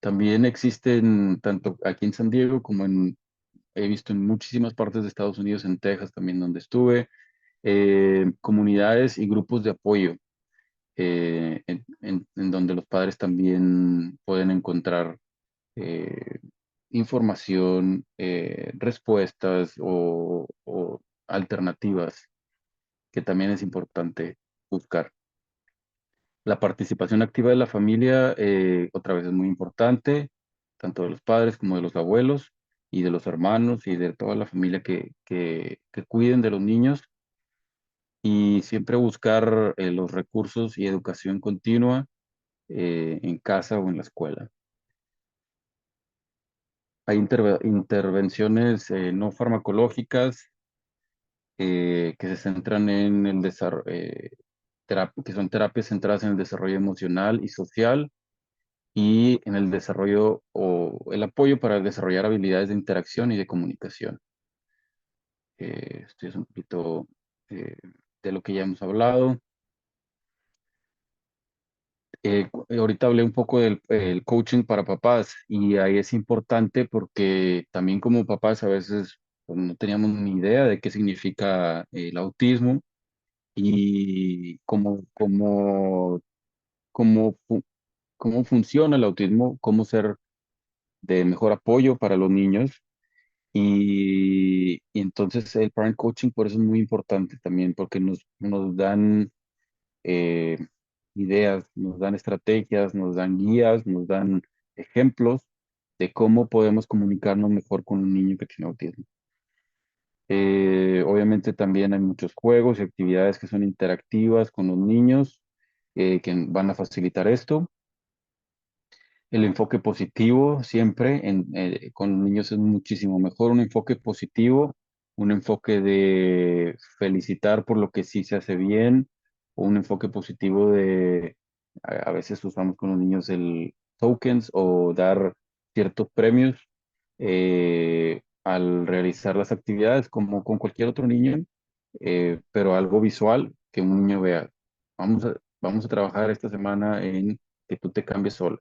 También existen, tanto aquí en San Diego como he visto en muchísimas partes de Estados Unidos, en Texas también donde estuve, comunidades y grupos de apoyo en donde los padres también pueden encontrar eh, información, respuestas o alternativas que también es importante buscar. La participación activa de la familia, otra vez es muy importante, tanto de los padres como de los abuelos y de los hermanos y de toda la familia que cuiden de los niños y siempre buscar los recursos y educación continua en casa o en la escuela. Hay intervenciones no farmacológicas que se centran en el desarrollo, que son terapias centradas en el desarrollo emocional y social y en el desarrollo o el apoyo para desarrollar habilidades de interacción y de comunicación. Esto es un poquito de lo que ya hemos hablado. Ahorita hablé un poco del el coaching para papás y ahí es importante porque también como papás a veces pues, no teníamos ni idea de qué significa el autismo y cómo, cómo funciona el autismo, cómo ser de mejor apoyo para los niños. Y entonces el parent coaching por eso es muy importante también, porque nos dan ideas, nos dan estrategias, nos dan guías, nos dan ejemplos de cómo podemos comunicarnos mejor con un niño que tiene autismo. Obviamente también hay muchos juegos y actividades que son interactivas con los niños que van a facilitar esto. El enfoque positivo siempre con niños es muchísimo mejor un enfoque positivo, un enfoque de felicitar por lo que sí se hace bien, o un enfoque positivo de, a veces usamos con los niños el tokens o dar ciertos premios al realizar las actividades como con cualquier otro niño, pero algo visual que un niño vea. Vamos a trabajar esta semana en que tú te cambies solo.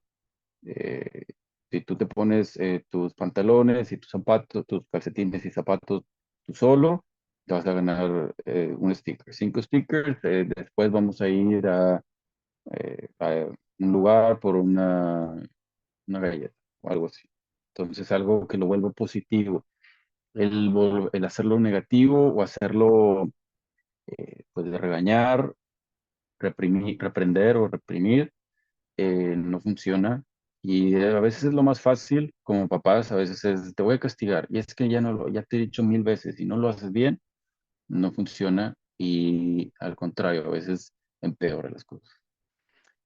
eh, si tú te pones tus pantalones y tus zapatos, tus calcetines y zapatos tú solo, te vas a ganar un sticker, 5 stickers. Después vamos a ir a un lugar por una galleta o algo así. Entonces, algo que lo vuelva positivo. El hacerlo negativo o hacerlo, pues, de regañar, reprender o reprimir no funciona. Y a veces es lo más fácil, como papás, a veces es, te voy a castigar. Y es que ya te he dicho 1000 veces, si no lo haces bien, no funciona. Y al contrario, a veces empeora las cosas.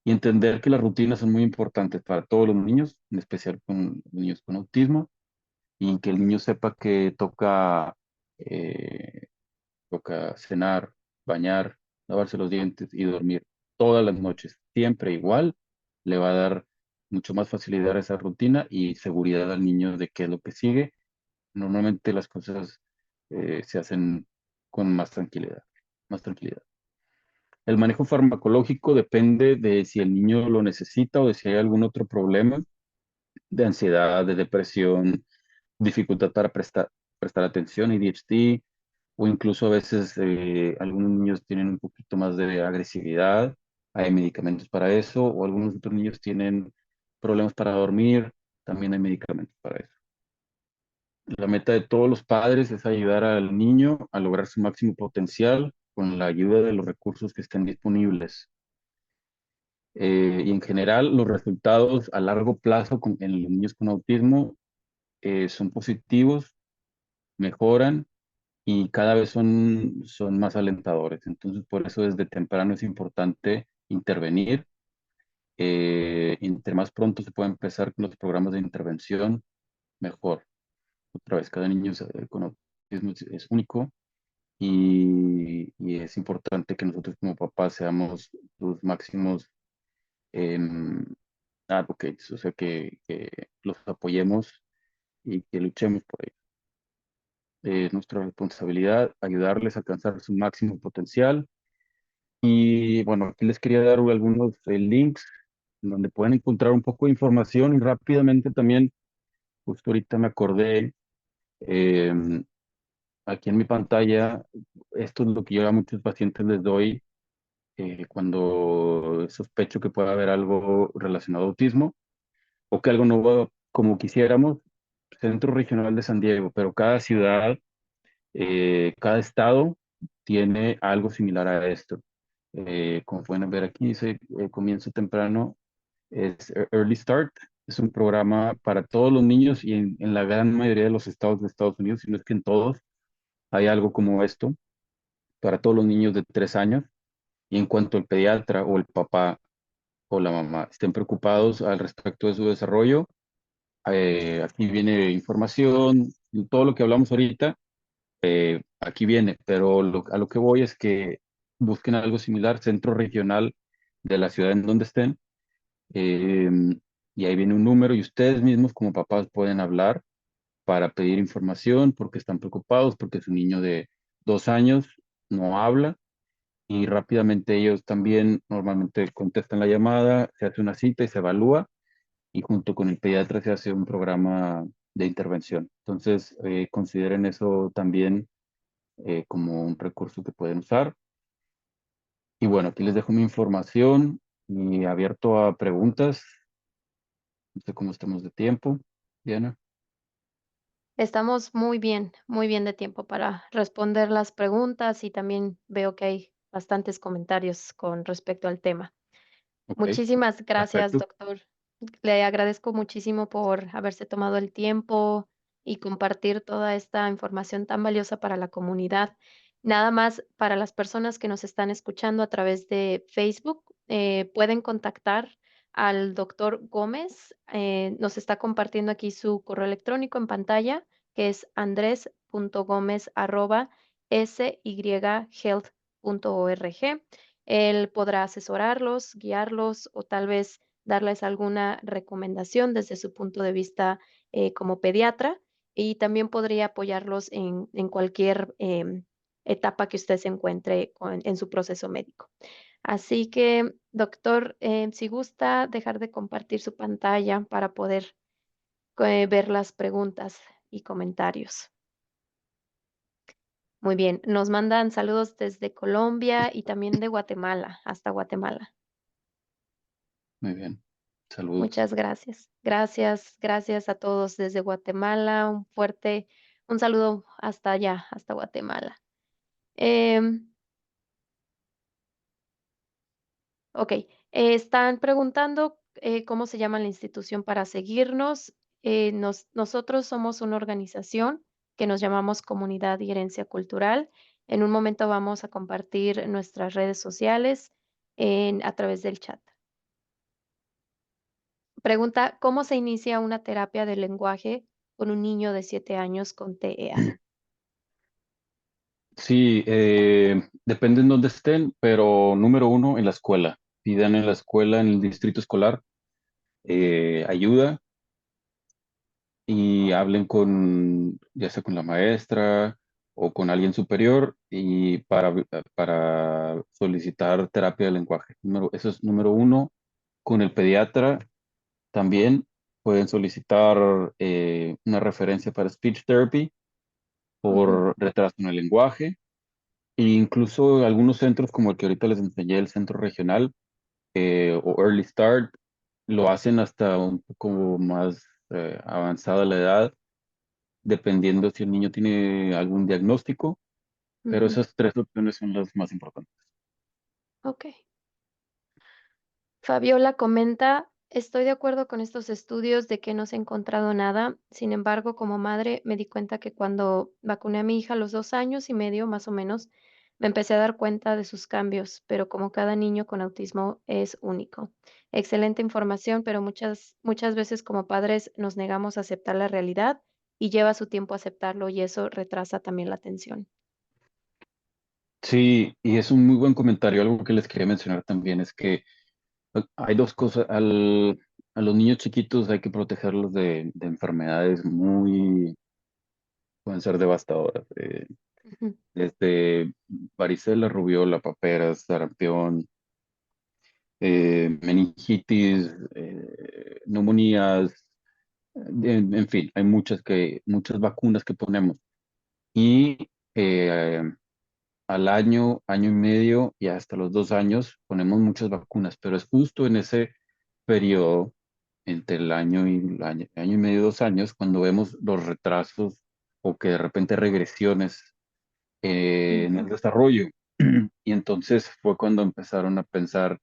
Y entender que las rutinas son muy importantes para todos los niños, en especial con los niños con autismo, y que el niño sepa que eh, toca cenar, bañar, lavarse los dientes y dormir todas las noches, siempre igual, le va a dar mucho más facilidad a esa rutina y seguridad al niño de qué es lo que sigue. Normalmente las cosas se hacen con más tranquilidad, más tranquilidad. El manejo farmacológico depende de si el niño lo necesita o de si hay algún otro problema de ansiedad, de depresión, dificultad para prestar atención, ADHD, o incluso a veces algunos niños tienen un poquito más de agresividad, hay medicamentos para eso, o algunos otros niños tienen problemas para dormir, también hay medicamentos para eso. La meta de todos los padres es ayudar al niño a lograr su máximo potencial con la ayuda de los recursos que estén disponibles. Y en general, los resultados a largo plazo en los niños con autismo son positivos, mejoran y cada vez son más alentadores. Entonces, por eso desde temprano es importante intervenir. Entre más pronto se puede empezar con los programas de intervención, mejor. Otra vez, cada niño con autismo es único y es importante que nosotros como papás seamos los máximos em, advocates, o sea, que los apoyemos y que luchemos por ellos. Es nuestra responsabilidad ayudarles a alcanzar su máximo potencial. Y bueno, aquí les quería dar algunos links donde pueden encontrar un poco de información y rápidamente también, justo ahorita me acordé, eh, aquí en mi pantalla, esto es lo que yo a muchos pacientes les doy cuando sospecho que pueda haber algo relacionado a autismo o que algo no va como quisiéramos. Centro Regional de San Diego, pero cada ciudad, cada estado tiene algo similar a esto. Como pueden ver aquí, dice comienzo temprano, es Early Start. Es un programa para todos los niños y en la gran mayoría de los estados de Estados Unidos, si no es que en todos, hay algo como esto para todos los niños de 3 años. Y en cuanto el pediatra o el papá o la mamá estén preocupados al respecto de su desarrollo, aquí viene información, todo lo que hablamos ahorita, aquí viene, pero a lo que voy es que busquen algo similar, centro regional de la ciudad en donde estén, eh, y ahí viene un número y ustedes mismos como papás pueden hablar para pedir información porque están preocupados, porque su niño de 2 años no habla y rápidamente ellos también normalmente contestan la llamada, se hace una cita y se evalúa y junto con el pediatra se hace un programa de intervención. Entonces, consideren eso también como un recurso que pueden usar. Y bueno, aquí les dejo mi información y abierto a preguntas. No sé cómo estamos de tiempo, Diana. Estamos muy bien de tiempo para responder las preguntas y también veo que hay bastantes comentarios con respecto al tema. Ok, Muchísimas gracias, perfecto. doctor. Le agradezco muchísimo por haberse tomado el tiempo y compartir toda esta información tan valiosa para la comunidad. Nada más para las personas que nos están escuchando a través de Facebook, pueden contactar al doctor Gómez. Nos está compartiendo aquí su correo electrónico en pantalla, que es andres.gomez@syhealth.org. Él podrá asesorarlos, guiarlos o tal vez darles alguna recomendación desde su punto de vista como pediatra y también podría apoyarlos en cualquier etapa que usted se encuentre en su proceso médico. Así que, doctor, si gusta dejar de compartir su pantalla para poder ver las preguntas y comentarios. Muy bien, nos mandan saludos desde Colombia y también de Guatemala, hasta Guatemala. Muy bien. Saludos. Muchas gracias. Gracias, gracias a todos desde Guatemala. Un saludo hasta allá, hasta Guatemala. Em, ok, están preguntando cómo se llama la institución para seguirnos. Nosotros somos una organización que nos llamamos Comunidad y Herencia Cultural. En un momento vamos a compartir nuestras redes sociales a través del chat. Pregunta, ¿cómo se inicia una terapia de lenguaje con un niño de 7 años con TEA? Sí, depende en dónde estén, pero número uno, en la escuela. Pidan en la escuela, en el distrito escolar, ayuda y hablen con, ya sea con la maestra o con alguien superior y para solicitar terapia de lenguaje. Eso es número uno. Con el pediatra también pueden solicitar una referencia para speech therapy Ujú, por retraso en el lenguaje. E incluso algunos centros como el que ahorita les enseñé, el centro regional o Early Start, lo hacen hasta un poco más avanzada la edad, dependiendo si el niño tiene algún diagnóstico, pero ujú. esas tres opciones son las más importantes. Ok. Fabiola comenta, estoy de acuerdo con estos estudios de que no se ha encontrado nada. Sin embargo, como madre me di cuenta que cuando vacuné a mi hija a los 2 años y medio, más o menos, me empecé a dar cuenta de sus cambios, pero como cada niño con autismo es único. Excelente información, pero muchas veces como padres nos negamos a aceptar la realidad y lleva su tiempo aceptarlo y eso retrasa también la atención. Sí, y es un muy buen comentario. Algo que les quería mencionar también es que hay dos cosas. A los niños chiquitos hay que protegerlos de enfermedades pueden ser devastadoras. Ujú, Desde varicela, rubiola, paperas, sarampión, meningitis, neumonías, en fin, hay muchas vacunas que ponemos. Y eh, al año, año y medio y hasta los 2 años ponemos muchas vacunas, pero es justo en ese periodo entre el año y medio, 2 años, cuando vemos los retrasos o que de repente regresiones en el ujú, desarrollo. Y entonces fue cuando empezaron a pensar,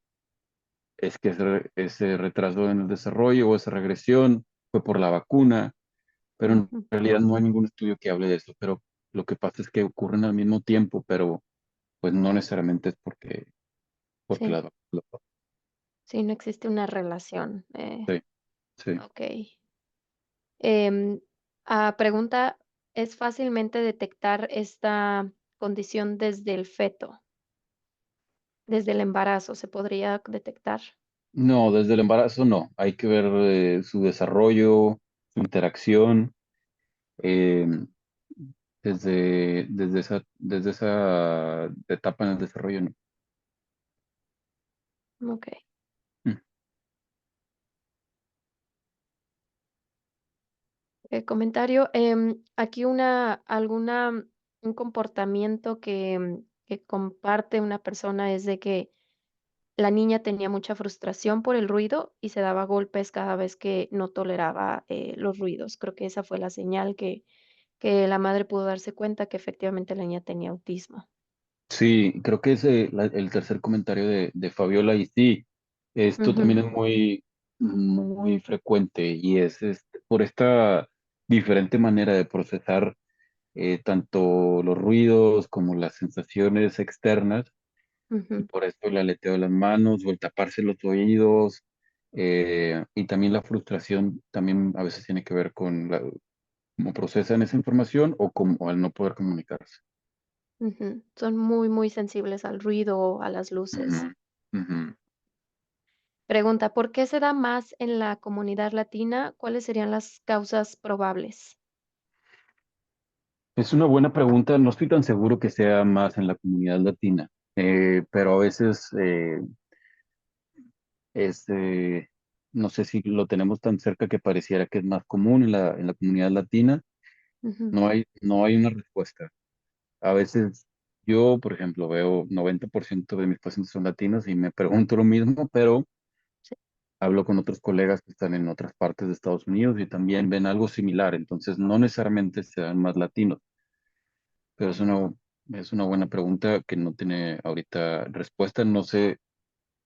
es que ese retraso en el desarrollo o esa regresión fue por la vacuna, pero en ujú. realidad no hay ningún estudio que hable de eso, pero lo que pasa es que ocurren al mismo tiempo, pero pues no necesariamente es porque Sí. las Sí, no existe una relación. sí, sí. Ok. Pregunta, ¿es fácilmente detectar esta condición desde el feto, desde el embarazo? ¿Se podría detectar? No, desde el embarazo no, hay que ver su desarrollo, su interacción, eh, desde esa etapa en el desarrollo, no. Ok. Mm. Comentario. Aquí un comportamiento que comparte una persona es de que la niña tenía mucha frustración por el ruido y se daba golpes cada vez que no toleraba los ruidos. Creo que esa fue la señal que la madre pudo darse cuenta que efectivamente la niña tenía autismo. Sí, creo que es el tercer comentario de Fabiola y sí. Esto Ujú, también es muy frecuente y es por esta diferente manera de procesar tanto los ruidos como las sensaciones externas, y ujú, por eso el aleteo de las manos o el taparse los oídos, y también la frustración también a veces tiene que ver con cómo procesan esa información o al no poder comunicarse. ujú. Son muy, muy sensibles al ruido, a las luces. Ujú, ujú. Pregunta, ¿por qué se da más en la comunidad latina? ¿Cuáles serían las causas probables? Es una buena pregunta. No estoy tan seguro que sea más en la comunidad latina, pero a veces es, no sé si lo tenemos tan cerca que pareciera que es más común en la comunidad latina. Ujú, No hay una respuesta. A veces yo, por ejemplo, veo 90% de mis pacientes son latinos y me pregunto lo mismo, pero sí, hablo con otros colegas que están en otras partes de Estados Unidos y también ven algo similar. Entonces, no necesariamente sean más latinos, pero es una buena pregunta que no tiene ahorita respuesta. No sé,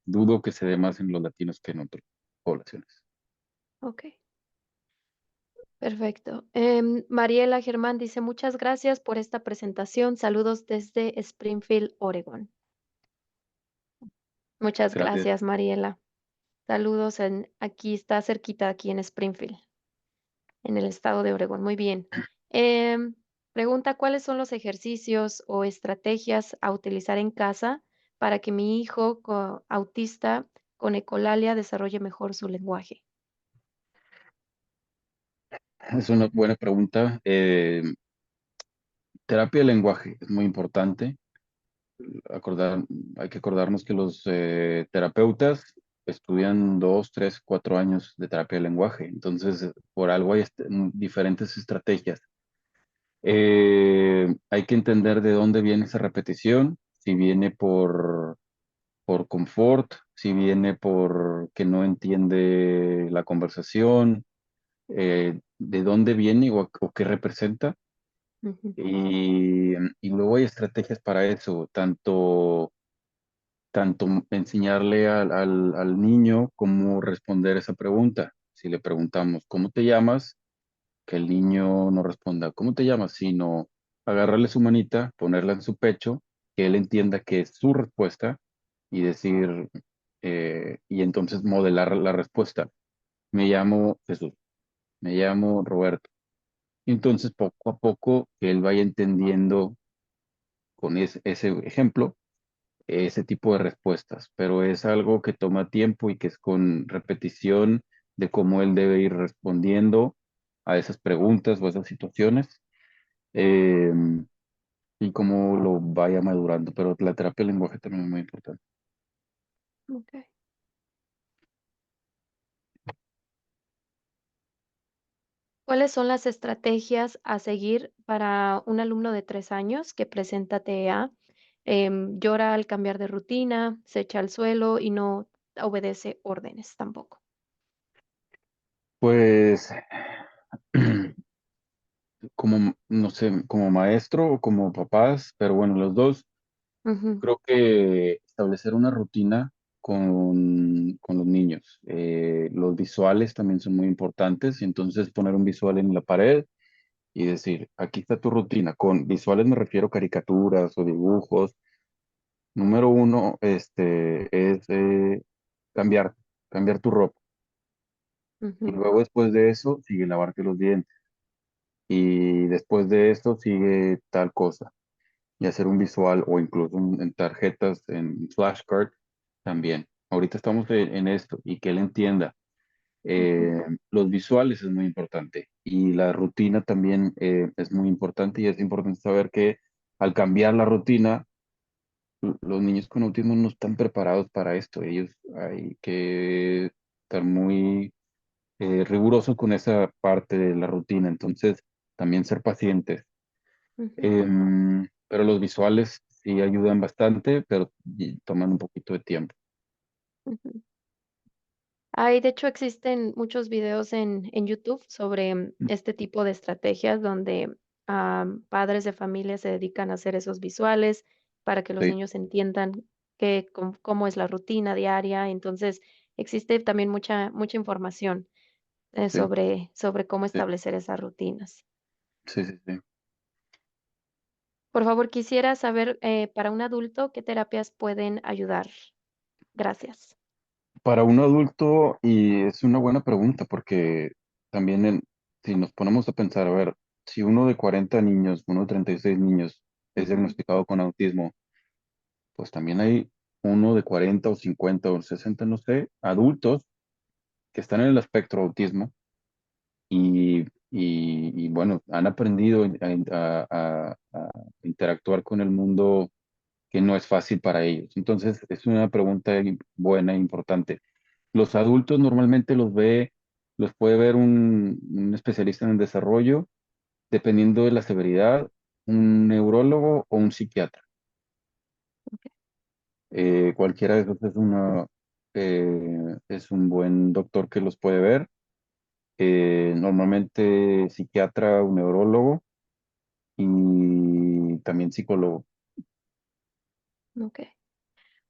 dudo que se dé más en los latinos que en otras poblaciones. ok, perfecto. Mariela Germán dice, muchas gracias por esta presentación. Saludos desde Springfield, Oregon. Muchas Gracias. gracias, Mariela. Saludos aquí está cerquita, aquí en Springfield, en el estado de Oregón. Muy bien. Em, Pregunta, ¿cuáles son los ejercicios o estrategias a utilizar en casa para que mi hijo autista con ecolalia desarrolle mejor su lenguaje? Es una buena pregunta. Terapia de lenguaje es muy importante. Acordar, Hay que acordarnos que los terapeutas estudian 2, 3, 4 años de terapia de lenguaje. Entonces, por algo hay diferentes estrategias. Hay que entender de dónde viene esa repetición, si viene por confort, si viene por que no entiende la conversación, de dónde viene o qué representa. Ujú, Y luego hay estrategias para eso, tanto enseñarle al niño cómo responder esa pregunta. Si le preguntamos, ¿cómo te llamas? Que el niño no responda, ¿cómo te llamas? Sino agarrarle su manita, ponerla en su pecho, que él entienda que es su respuesta y decir, y entonces modelar la respuesta. Me llamo Jesús, me llamo Roberto. Y entonces poco a poco que él vaya entendiendo con ese ejemplo ese tipo de respuestas, pero es algo que toma tiempo y que es con repetición de cómo él debe ir respondiendo a esas preguntas o a esas situaciones, eh, y cómo lo vaya madurando, pero la terapia del lenguaje también es muy importante. ok. ¿Cuáles son las estrategias a seguir para un alumno de 3 años que presenta TEA? Llora al cambiar de rutina, se echa al suelo y no obedece órdenes tampoco. Pues, como, no sé, como maestro o como papás, pero bueno, los dos. Ujú, Creo que establecer una rutina con los niños. Los visuales también son muy importantes y entonces poner un visual en la pared y decir, aquí está tu rutina. Con visuales me refiero a caricaturas o dibujos. Número uno, es cambiar, cambiar tu ropa. Y ujú, luego después de eso, sigue lavarte los dientes. Y después de esto, sigue tal cosa. Y hacer un visual o incluso en tarjetas, en flashcards también. Ahorita estamos en esto y que él entienda. ujú, Los visuales es muy importante y la rutina también es muy importante y es importante saber que al cambiar la rutina, los niños con autismo no están preparados para esto. Ellos hay que estar muy rigurosos con esa parte de la rutina. Entonces, también ser pacientes. ujú, Pero los visuales sí ayudan bastante, pero toman un poquito de tiempo. ujú. De hecho, existen muchos videos en YouTube sobre este tipo de estrategias donde padres de familia se dedican a hacer esos visuales para que los Sí, niños entiendan cómo es la rutina diaria. Entonces, existe también mucha información, Sí, sobre cómo sí, establecer esas rutinas. sí, sí, sí. Por favor, quisiera saber, para un adulto, ¿qué terapias pueden ayudar? Gracias. Para un adulto, y es una buena pregunta, porque también si nos ponemos a pensar, a ver, si uno de 40 niños, uno de 36 niños es Ujú, diagnosticado con autismo, pues también hay uno de 40 o 50 o 60, no sé, adultos que están en el espectro de autismo y, bueno, han aprendido a interactuar con el mundo que no es fácil para ellos. Entonces, es una pregunta buena e importante. Los adultos normalmente los puede ver un especialista en el desarrollo, dependiendo de la severidad, un neurólogo o un psiquiatra. Cualquiera de esos es un buen doctor que los puede ver. Normalmente psiquiatra o neurólogo y también psicólogo. okey.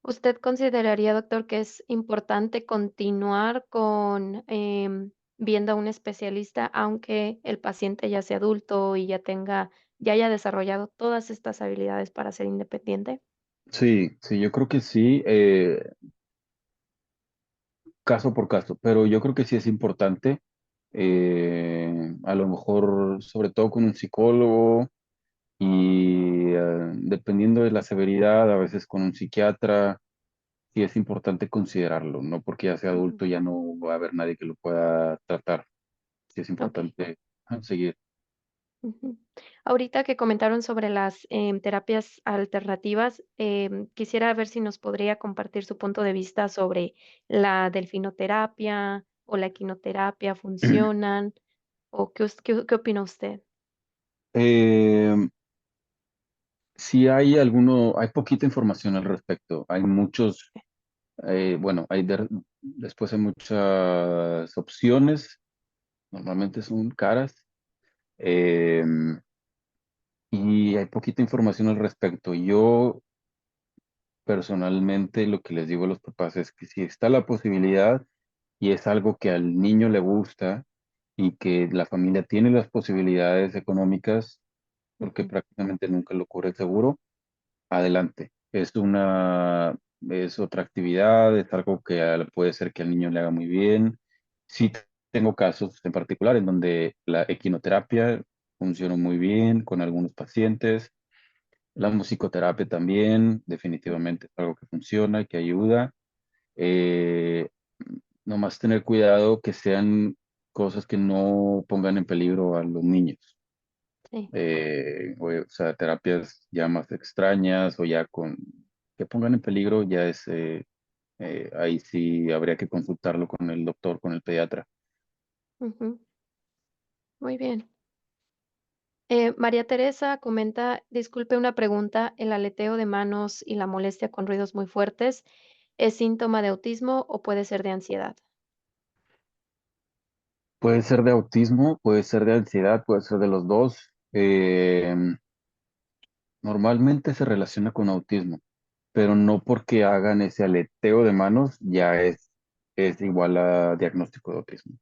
¿Usted consideraría, doctor, que es importante continuar con, viendo a un especialista, aunque el paciente ya sea adulto y ya haya desarrollado todas estas habilidades para ser independiente? Sí, sí, yo creo que sí, caso por caso, pero yo creo que sí es importante, a lo mejor sobre todo con un psicólogo y dependiendo de la severidad, a veces con un psiquiatra, sí es importante considerarlo, no porque ya sea Ujú, adulto ya no va a haber nadie que lo pueda tratar, sí es okey. importante seguir. Ujú. Ahorita que comentaron sobre las, terapias alternativas, quisiera ver si nos podría compartir su punto de vista sobre la delfinoterapia o la equinoterapia, ¿funcionan? ¿O qué opina usted? Eh, sí hay poquita información al respecto. Hay muchos, bueno, después hay muchas opciones, normalmente son caras, eh, y hay poquita información al respecto. Yo personalmente lo que les digo a los papás es que si está la posibilidad y es algo que al niño le gusta y que la familia tiene las posibilidades económicas, porque Ujú, prácticamente nunca lo cubre el seguro, adelante. Es otra actividad, es algo que puede ser que al niño le haga muy bien. Sí tengo casos en particular en donde la equinoterapia funcionó muy bien con algunos pacientes. La musicoterapia también, definitivamente es algo que funciona y que ayuda. Eh, Nomás tener cuidado que sean cosas que no pongan en peligro a los niños. sí, O sea, terapias ya más extrañas o ya que pongan en peligro, ahí sí habría que consultarlo con el doctor, con el pediatra. ujú, muy bien. María Teresa comenta, disculpe una pregunta, ¿el aleteo de manos y la molestia con ruidos muy fuertes es síntoma de autismo o puede ser de ansiedad? Puede ser de autismo, puede ser de ansiedad, puede ser de los dos. Normalmente se relaciona con autismo, pero no porque hagan ese aleteo de manos es igual a diagnóstico de autismo.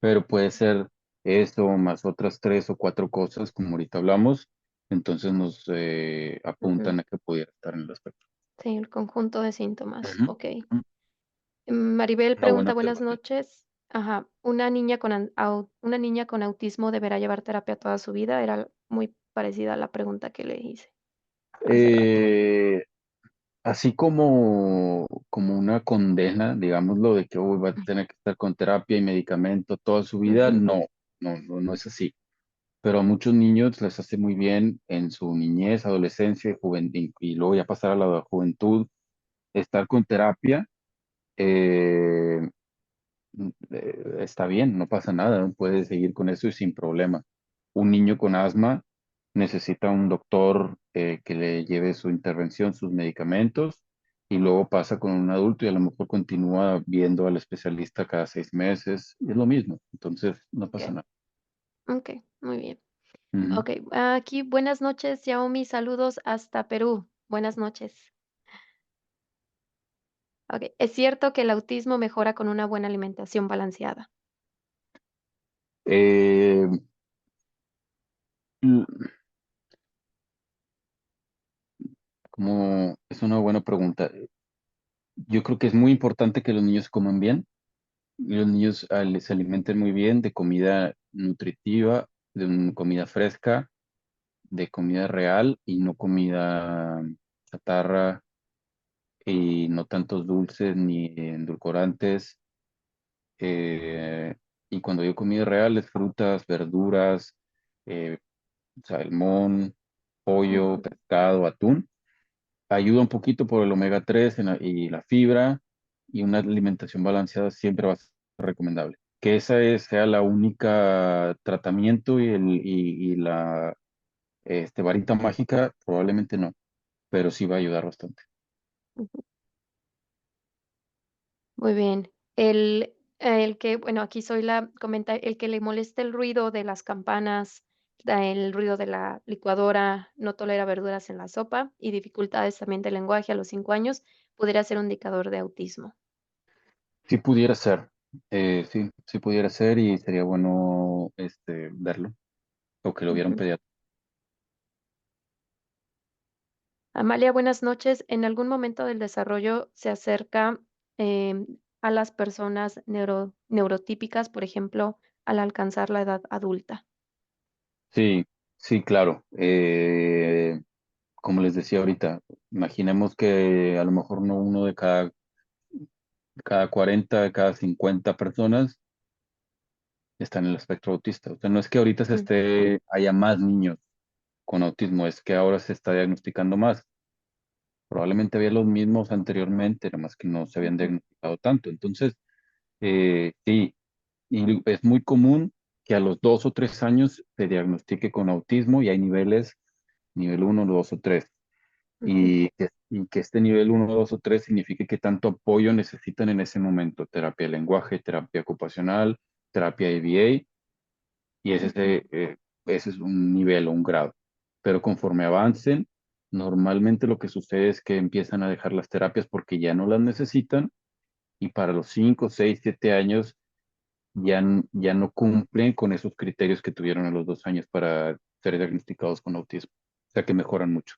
Pero puede ser eso más otras tres o cuatro cosas, como ahorita hablamos, entonces nos Ujú, apuntan a que pudiera estar en el aspecto. sí, el conjunto de síntomas, Ujú, ok. ujú. Maribel Una buena pregunta, buenas observación. noches. Ajá, ¿una niña con autismo deberá llevar terapia toda su vida? Era muy parecida a la pregunta que le hice hace rato. Eh, Así como una condena, digámoslo, de que "Uy, va a tener que estar con terapia y medicamento toda su vida", Ujú, no, no es así. Pero a muchos niños les hace muy bien en su niñez, adolescencia y luego ya pasar a la juventud, estar con terapia. eh, Está bien, no pasa nada, ¿no? Puede seguir con eso y sin problema. Un niño con asma necesita un doctor que le lleve su intervención, sus medicamentos, y luego pasa con un adulto y a lo mejor continúa viendo al especialista cada 6 meses. Es lo mismo, entonces no ok, pasa nada. ok, muy bien. Ujú. Ok, aquí buenas noches, Xiaomi, saludos hasta Perú. Buenas noches. Ok, es cierto que el autismo mejora con una buena alimentación balanceada. Eh, l- Como es una buena pregunta. Yo creo que es muy importante que los niños coman bien. Los niños se alimenten muy bien de comida nutritiva, de comida fresca, de comida real y no comida chatarra y no tantos dulces ni endulcorantes. Eh, y cuando digo comida real es frutas, verduras, eh, salmón, pollo, Ujú, pescado, atún. Ayuda un poquito por el omega 3 y la fibra y una alimentación balanceada siempre va a ser recomendable. Que sea la única tratamiento y la varita mágica, probablemente no, pero sí va a ayudar bastante. ujú. Muy bien. El que, bueno, aquí soy la comenta, el que le molesta el ruido de las campanas, el ruido de la licuadora, no tolera verduras en la sopa y dificultades también de lenguaje a los 5 años, pudiera ser un indicador de autismo. Sí pudiera ser, sí pudiera ser y sería bueno verlo o que lo viera un Ujú. pediatra. Amalia, buenas noches. ¿En algún momento del desarrollo se acerca a las personas neurotípicas, por ejemplo, al alcanzar la edad adulta? Sí, sí, claro. Como les decía ahorita, imaginemos que a lo mejor no uno de cada 40, de cada 50 personas están en el espectro autista. O sea, no es que ahorita Ujú, haya más niños con autismo, es que ahora se está diagnosticando más. Probablemente había los mismos anteriormente, nada más que no se habían ujú, diagnosticado tanto. Entonces, sí, y es muy común que a los 2 o 3 años se diagnostique con autismo y hay niveles, nivel uno, 2 o 3. ujú, Y que este nivel uno, 2 o 3 signifique que tanto apoyo necesitan en ese momento, terapia de lenguaje, terapia ocupacional, terapia ABA, y ujú, ese es un nivel o un grado. Pero conforme avancen, normalmente lo que sucede es que empiezan a dejar las terapias porque ya no las necesitan y para los 5 6 7 años ya no cumplen con esos criterios que tuvieron a los 2 años para ser diagnosticados con autismo. O sea que mejoran mucho.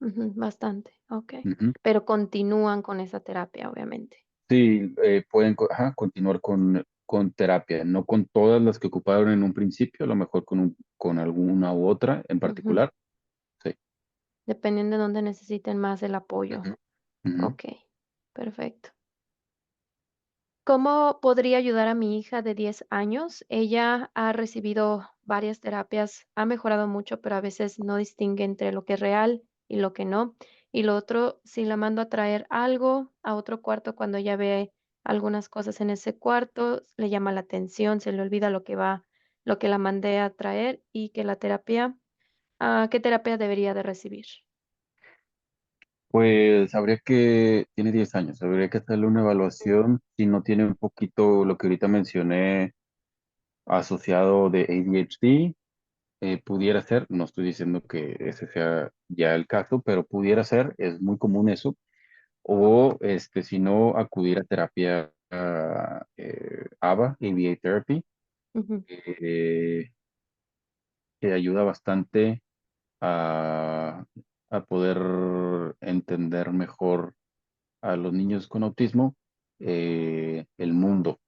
ujú, bastante, ok. Ujú. Pero continúan con esa terapia, obviamente. Sí, pueden continuar con terapia, no con todas las que ocuparon en un principio, a lo mejor con alguna u otra en Ujú, particular. Sí. dependiendo de dónde necesiten más el apoyo. Ujú, ujú. Ok, perfecto. ¿Cómo podría ayudar a mi hija de 10 años? Ella ha recibido varias terapias, ha mejorado mucho, pero a veces no distingue entre lo que es real y lo que no. Y lo otro, si la mando a traer algo a otro cuarto, cuando ella ve algunas cosas en ese cuarto, le llama la atención, se le olvida lo que la mandé a traer y que la terapia, ¿qué terapia debería de recibir? Pues tiene 10 años, habría que hacerle una evaluación si no tiene un poquito lo que ahorita mencioné asociado de ADHD, pudiera ser, no estoy diciendo que ese sea ya el caso, pero pudiera ser, es muy común eso, o si no, acudir a terapia ABA, ABA Therapy, Ujú, eh, que ayuda bastante a, a poder entender mejor a los niños con autismo el mundo.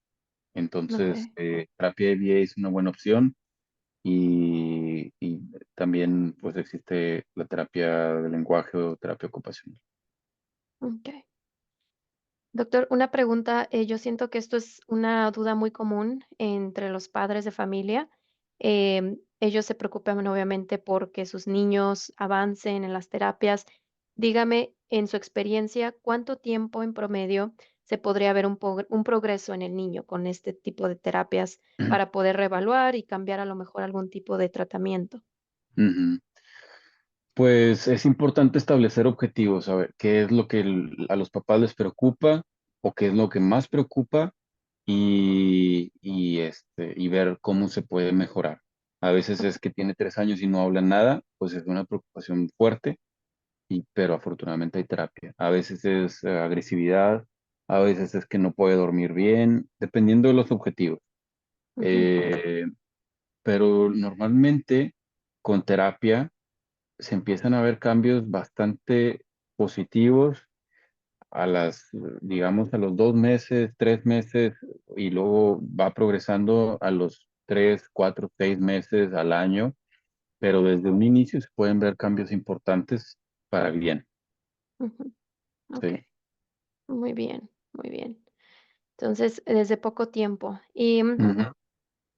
ok. Entonces, terapia ABA es una buena opción y también pues existe la terapia de lenguaje o terapia ocupacional. Ok. Doctor, una pregunta. Yo siento que esto es una duda muy común entre los padres de familia. Ellos se preocupan obviamente porque sus niños avancen en las terapias. Dígame, en su experiencia, ¿cuánto tiempo en promedio se podría ver un progreso en el niño con este tipo de terapias para poder reevaluar y cambiar a lo mejor algún tipo de tratamiento? Ujú. Pues es importante establecer objetivos, saber qué es lo que a los papás les preocupa o qué es lo que más preocupa y ver cómo se puede mejorar. A veces es que tiene 3 años y no habla nada, pues es una preocupación fuerte. pero afortunadamente hay terapia. A veces es agresividad, a veces es que no puede dormir bien, dependiendo de los objetivos. Ujú, Eh, pero normalmente con terapia se empiezan a ver cambios bastante positivos digamos, a los 2 meses, 3 meses, y luego va progresando a los 3, 4, 6 meses al año, pero desde un inicio se pueden ver cambios importantes para bien. ujú. Sí. Okey, muy bien, muy bien. Entonces, desde poco tiempo. Y, Ujú.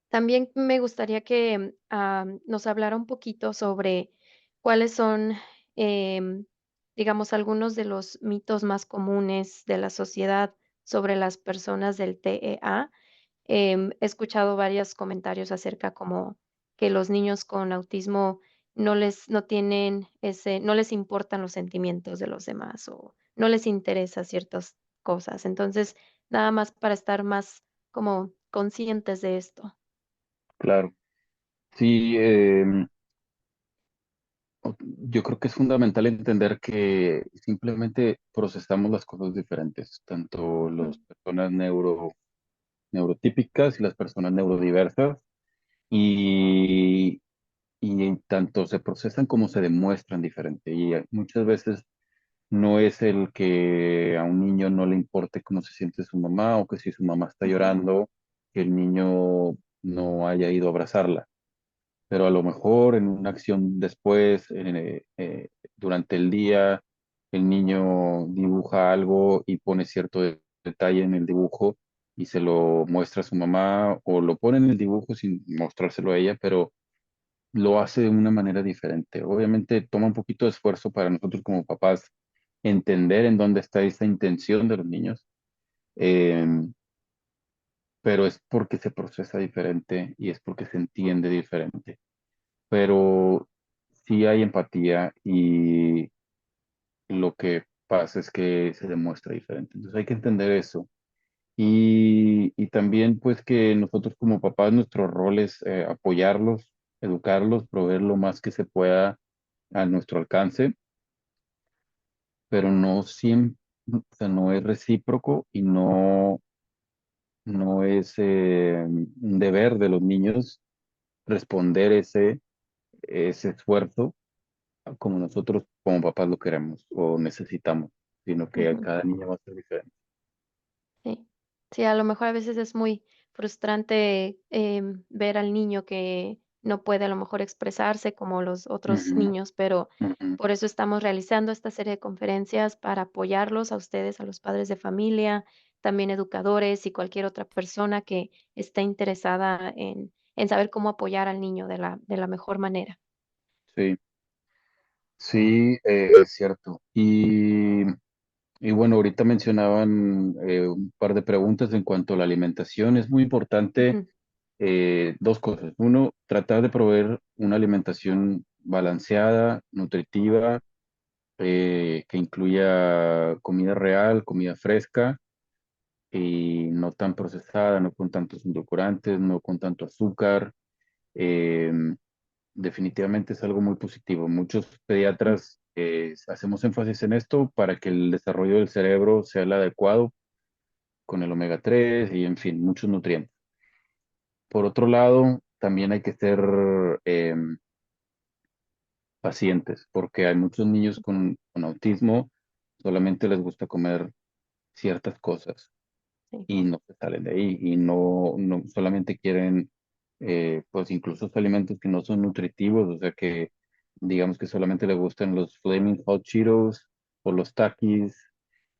también me gustaría que, nos hablara un poquito sobre cuáles son, digamos, algunos de los mitos más comunes de la sociedad sobre las personas del TEA. He escuchado varios comentarios acerca como que los niños con autismo no les importan los sentimientos de los demás o no les interesa ciertas cosas. Entonces, nada más para estar más como conscientes de esto. Claro. Sí, yo creo que es fundamental entender que simplemente procesamos las cosas diferentes, tanto las Mm, personas neurotípicas y las personas neurodiversas, y, y tanto se procesan como se demuestran diferente. Y muchas veces no es el que a un niño no le importe cómo se siente su mamá, o que si su mamá está ujú, llorando, que el niño no haya ido a abrazarla, pero a lo mejor en una acción después, durante el día, el niño dibuja algo y pone cierto detalle en el dibujo y se lo muestra a su mamá, o lo pone en el dibujo sin mostrárselo a ella, pero lo hace de una manera diferente. Obviamente toma un poquito de esfuerzo para nosotros como papás entender en dónde está esa intención de los niños, eh, pero es porque se procesa diferente y es porque se entiende diferente. Pero sí hay empatía, y lo que pasa es que se demuestra diferente. Entonces hay que entender eso. Y también pues que nosotros como papás, nuestro rol es apoyarlos, educarlos, proveer lo más que se pueda a nuestro alcance, pero no siempre, o sea, no es recíproco, y no es un deber de los niños responder ese esfuerzo como nosotros como papás lo queremos o necesitamos, sino que ujú. cada niño va a ser diferente. Sí. Sí, a lo mejor a veces es muy frustrante, ver al niño que no puede a lo mejor expresarse como los otros Ujú, niños, pero ujú. por eso estamos realizando esta serie de conferencias para apoyarlos a ustedes, a los padres de familia, también educadores y cualquier otra persona que esté interesada en saber cómo apoyar al niño de la mejor manera. Sí, sí, es cierto. Y bueno, ahorita mencionaban un par de preguntas en cuanto a la alimentación. Es muy importante, Ujú, dos cosas. Uno, tratar de proveer una alimentación balanceada, nutritiva, que incluya comida real, comida fresca, y no tan procesada, no con tantos edulcorantes, no con tanto azúcar. Eh, Definitivamente es algo muy positivo. Muchos pediatras hacemos énfasis en esto para que el desarrollo del cerebro sea el adecuado, con el omega 3 y, en fin, muchos nutrientes. Por otro lado, también hay que ser eh, pacientes, porque hay muchos niños con autismo, solamente les gusta comer ciertas cosas sí, y no se salen de ahí, y no solamente quieren, pues incluso alimentos que no son nutritivos, o sea que digamos que solamente les gustan los Flaming Hot Cheetos o los Takis,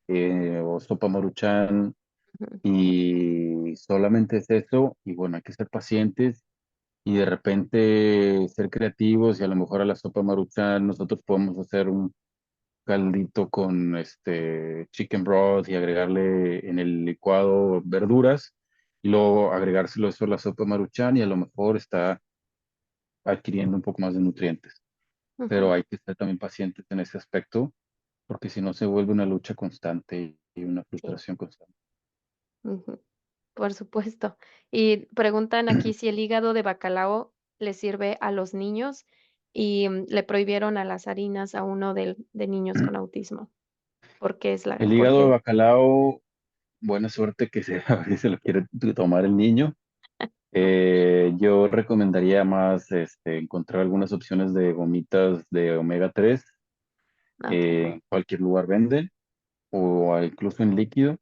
o sopa Maruchan, ujú, y solamente es eso. Y bueno, hay que ser pacientes y de repente ser creativos, y a lo mejor a la sopa Maruchan nosotros podemos hacer un caldito con chicken broth y agregarle en el licuado verduras, y luego agregárselo eso a la sopa Maruchan, y a lo mejor está adquiriendo un poco más de nutrientes. Pero ujú, hay que estar también pacientes en ese aspecto, porque si no se vuelve una lucha constante y una sí, frustración constante. ujú. Por supuesto. Y preguntan aquí si el hígado de bacalao le sirve a los niños. y le prohibieron a las harinas a uno de niños con autismo. Porque es la, El hígado de porque, bacalao, buena suerte que se, a ver si se lo quiere tomar el niño. Yo recomendaría más encontrar algunas opciones de gomitas de omega 3. ok, En cualquier lugar venden, o incluso en líquido.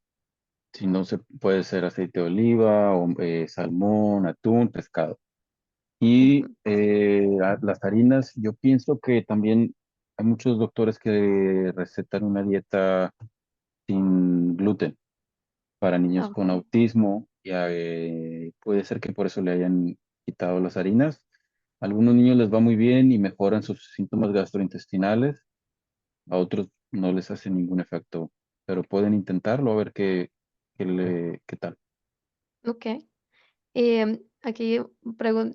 Si no, se puede ser aceite de oliva, o, salmón, atún, pescado. Y ujú, las harinas, yo pienso que también hay muchos doctores que recetan una dieta sin gluten para niños ok, con autismo. Y puede ser que por eso le hayan quitado las harinas. A algunos niños les va muy bien y mejoran sus síntomas gastrointestinales, a otros no les hace ningún efecto, pero pueden intentarlo a ver qué tal. ok. Aquí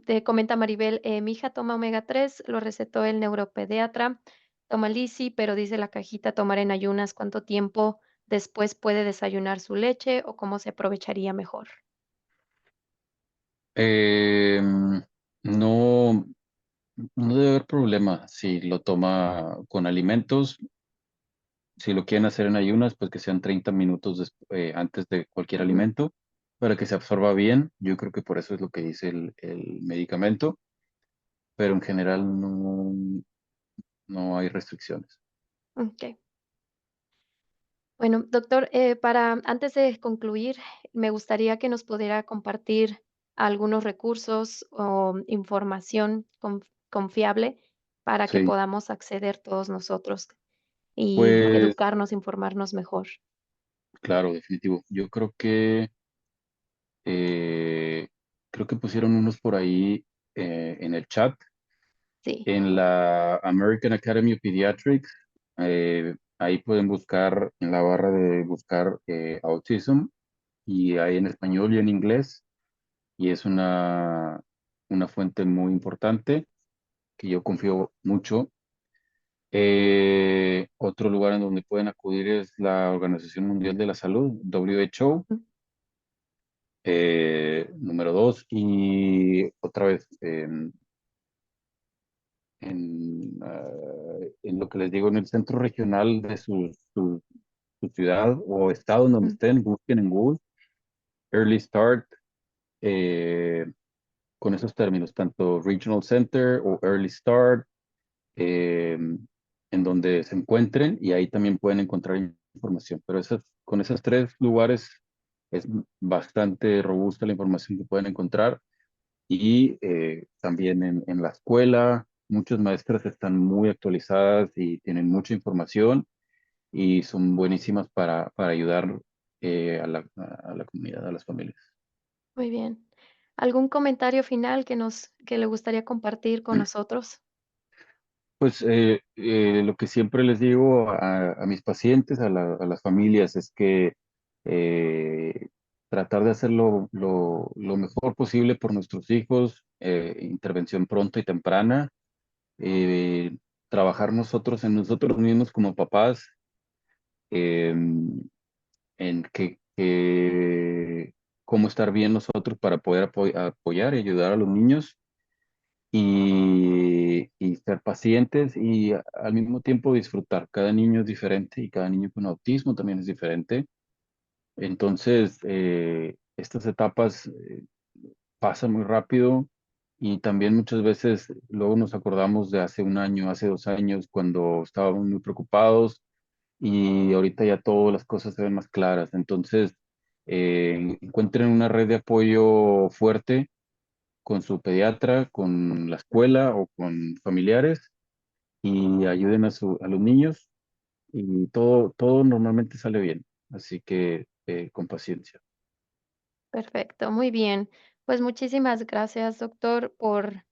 te comenta Maribel, mi hija toma omega 3, lo recetó el neuropediatra, toma Lisi, pero dice la cajita tomar en ayunas, ¿cuánto tiempo después puede desayunar su leche o cómo se aprovecharía mejor? Eh, no, no debe haber problema si lo toma con alimentos. Si lo quieren hacer en ayunas, pues que sean 30 minutos antes de cualquier Ujú, alimento para que se absorba bien. Yo creo que por eso es lo que dice el medicamento, pero en general no hay restricciones. ok. Bueno, doctor, para antes de concluir, me gustaría que nos pudiera compartir algunos recursos o información confiable para que Sí, podamos acceder todos nosotros y pues educarnos, informarnos mejor. claro, definitivo. Yo eh, creo que pusieron unos por ahí en el chat. Sí. En la American Academy of Pediatrics, ahí pueden buscar en la barra de buscar autism, y hay en español y en inglés, y es una fuente muy importante que yo confío mucho. Otro lugar en donde pueden acudir es la Organización Mundial de la Salud, WHO, Ujú, número 2, y otra vez en lo que les digo, en el centro regional de su ciudad o estado en donde ujú, estén, busquen en Google Early Start, eh, con esos términos, tanto Regional Center o Early Start, eh, en donde se encuentren, y ahí también pueden encontrar información. Pero con esos tres lugares es bastante robusta la información que pueden encontrar. Y también en la escuela, muchas maestras están muy actualizadas y tienen mucha información y son buenísimas para ayudar a la comunidad, a las familias. muy bien. ¿Algún comentario final que le gustaría compartir con nosotros? Pues lo que siempre les digo a mis pacientes, a las familias, es que eh, tratar de hacer lo mejor posible por nuestros hijos, intervención pronta y temprana, eh, trabajar nosotros en nosotros mismos como papás, eh, en cómo estar bien nosotros para poder apoyar y ayudar a los niños, y ser pacientes y al mismo tiempo disfrutar. Cada niño es diferente y cada niño con autismo también es diferente. Entonces, estas etapas pasan muy rápido, y también muchas veces luego nos acordamos de hace un año, hace 2 años, cuando estábamos muy preocupados, y ahorita ya todas las cosas se ven más claras. Entonces, encuentren una red de apoyo fuerte con su pediatra, con la escuela o con familiares, y ayuden a los niños, y todo normalmente sale bien. Así que con paciencia. Perfecto, muy bien. Pues muchísimas gracias, doctor, por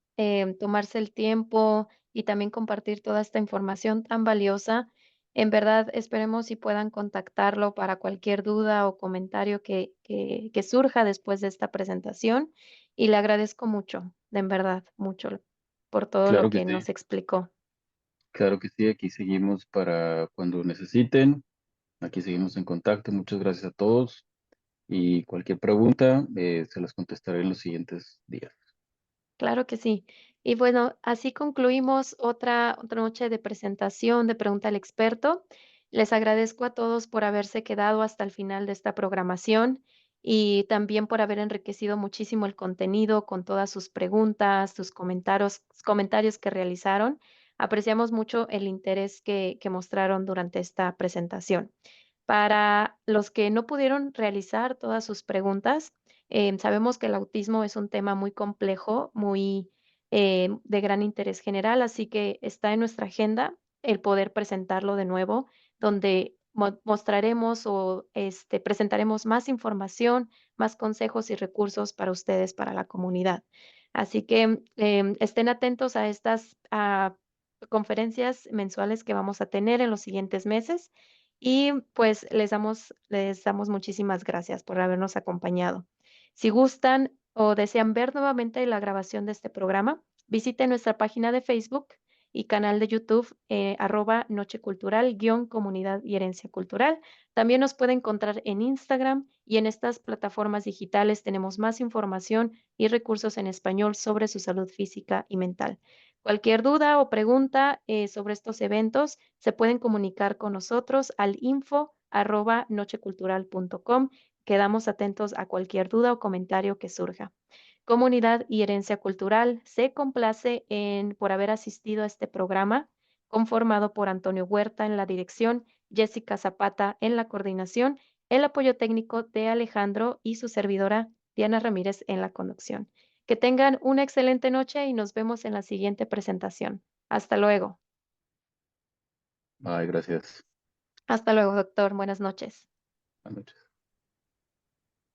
tomarse el tiempo y también compartir toda esta información tan valiosa. En verdad, esperemos si puedan contactarlo para cualquier duda o comentario que surja después de esta presentación. Y le agradezco mucho, de en verdad, mucho por todo lo Claro que que sí, nos explicó. claro que sí. Aquí seguimos para cuando necesiten. Aquí seguimos en contacto. Muchas gracias a todos, y cualquier pregunta se las contestaré en los siguientes días. Claro que sí. Y bueno, así concluimos otra noche de presentación de Pregunta al Experto. Les agradezco a todos por haberse quedado hasta el final de esta programación y también por haber enriquecido muchísimo el contenido con todas sus preguntas, sus comentarios que realizaron. Apreciamos mucho el interés que mostraron durante esta presentación. Para los que no pudieron realizar todas sus preguntas, sabemos que el autismo es un tema muy complejo, muy de gran interés general, así que está en nuestra agenda el poder presentarlo de nuevo, donde mostraremos o presentaremos más información, más consejos y recursos para ustedes, para la comunidad. Así que estén atentos a estas conferencias mensuales que vamos a tener en los siguientes meses y pues les damos muchísimas gracias por habernos acompañado. Si gustan o desean ver nuevamente la grabación de este programa, visiten nuestra página de Facebook y canal de YouTube, Noche Cultural, Comunidad y Herencia Cultural. También nos puede encontrar en Instagram y en estas plataformas digitales tenemos más información y recursos en español sobre su salud física y mental. Cualquier duda o pregunta sobre estos eventos se pueden comunicar con nosotros al info@nochecultural.com. Quedamos atentos a cualquier duda o comentario que surja. Comunidad y Herencia Cultural se complace por haber asistido a este programa, conformado por Antonio Huerta en la dirección, Jessica Zapata en la coordinación, el apoyo técnico de Alejandro y su servidora Diana Ramírez en la conducción. Que tengan una excelente noche y nos vemos en la siguiente presentación. Hasta luego. Ay, gracias. Hasta luego, doctor. Buenas noches. Buenas noches.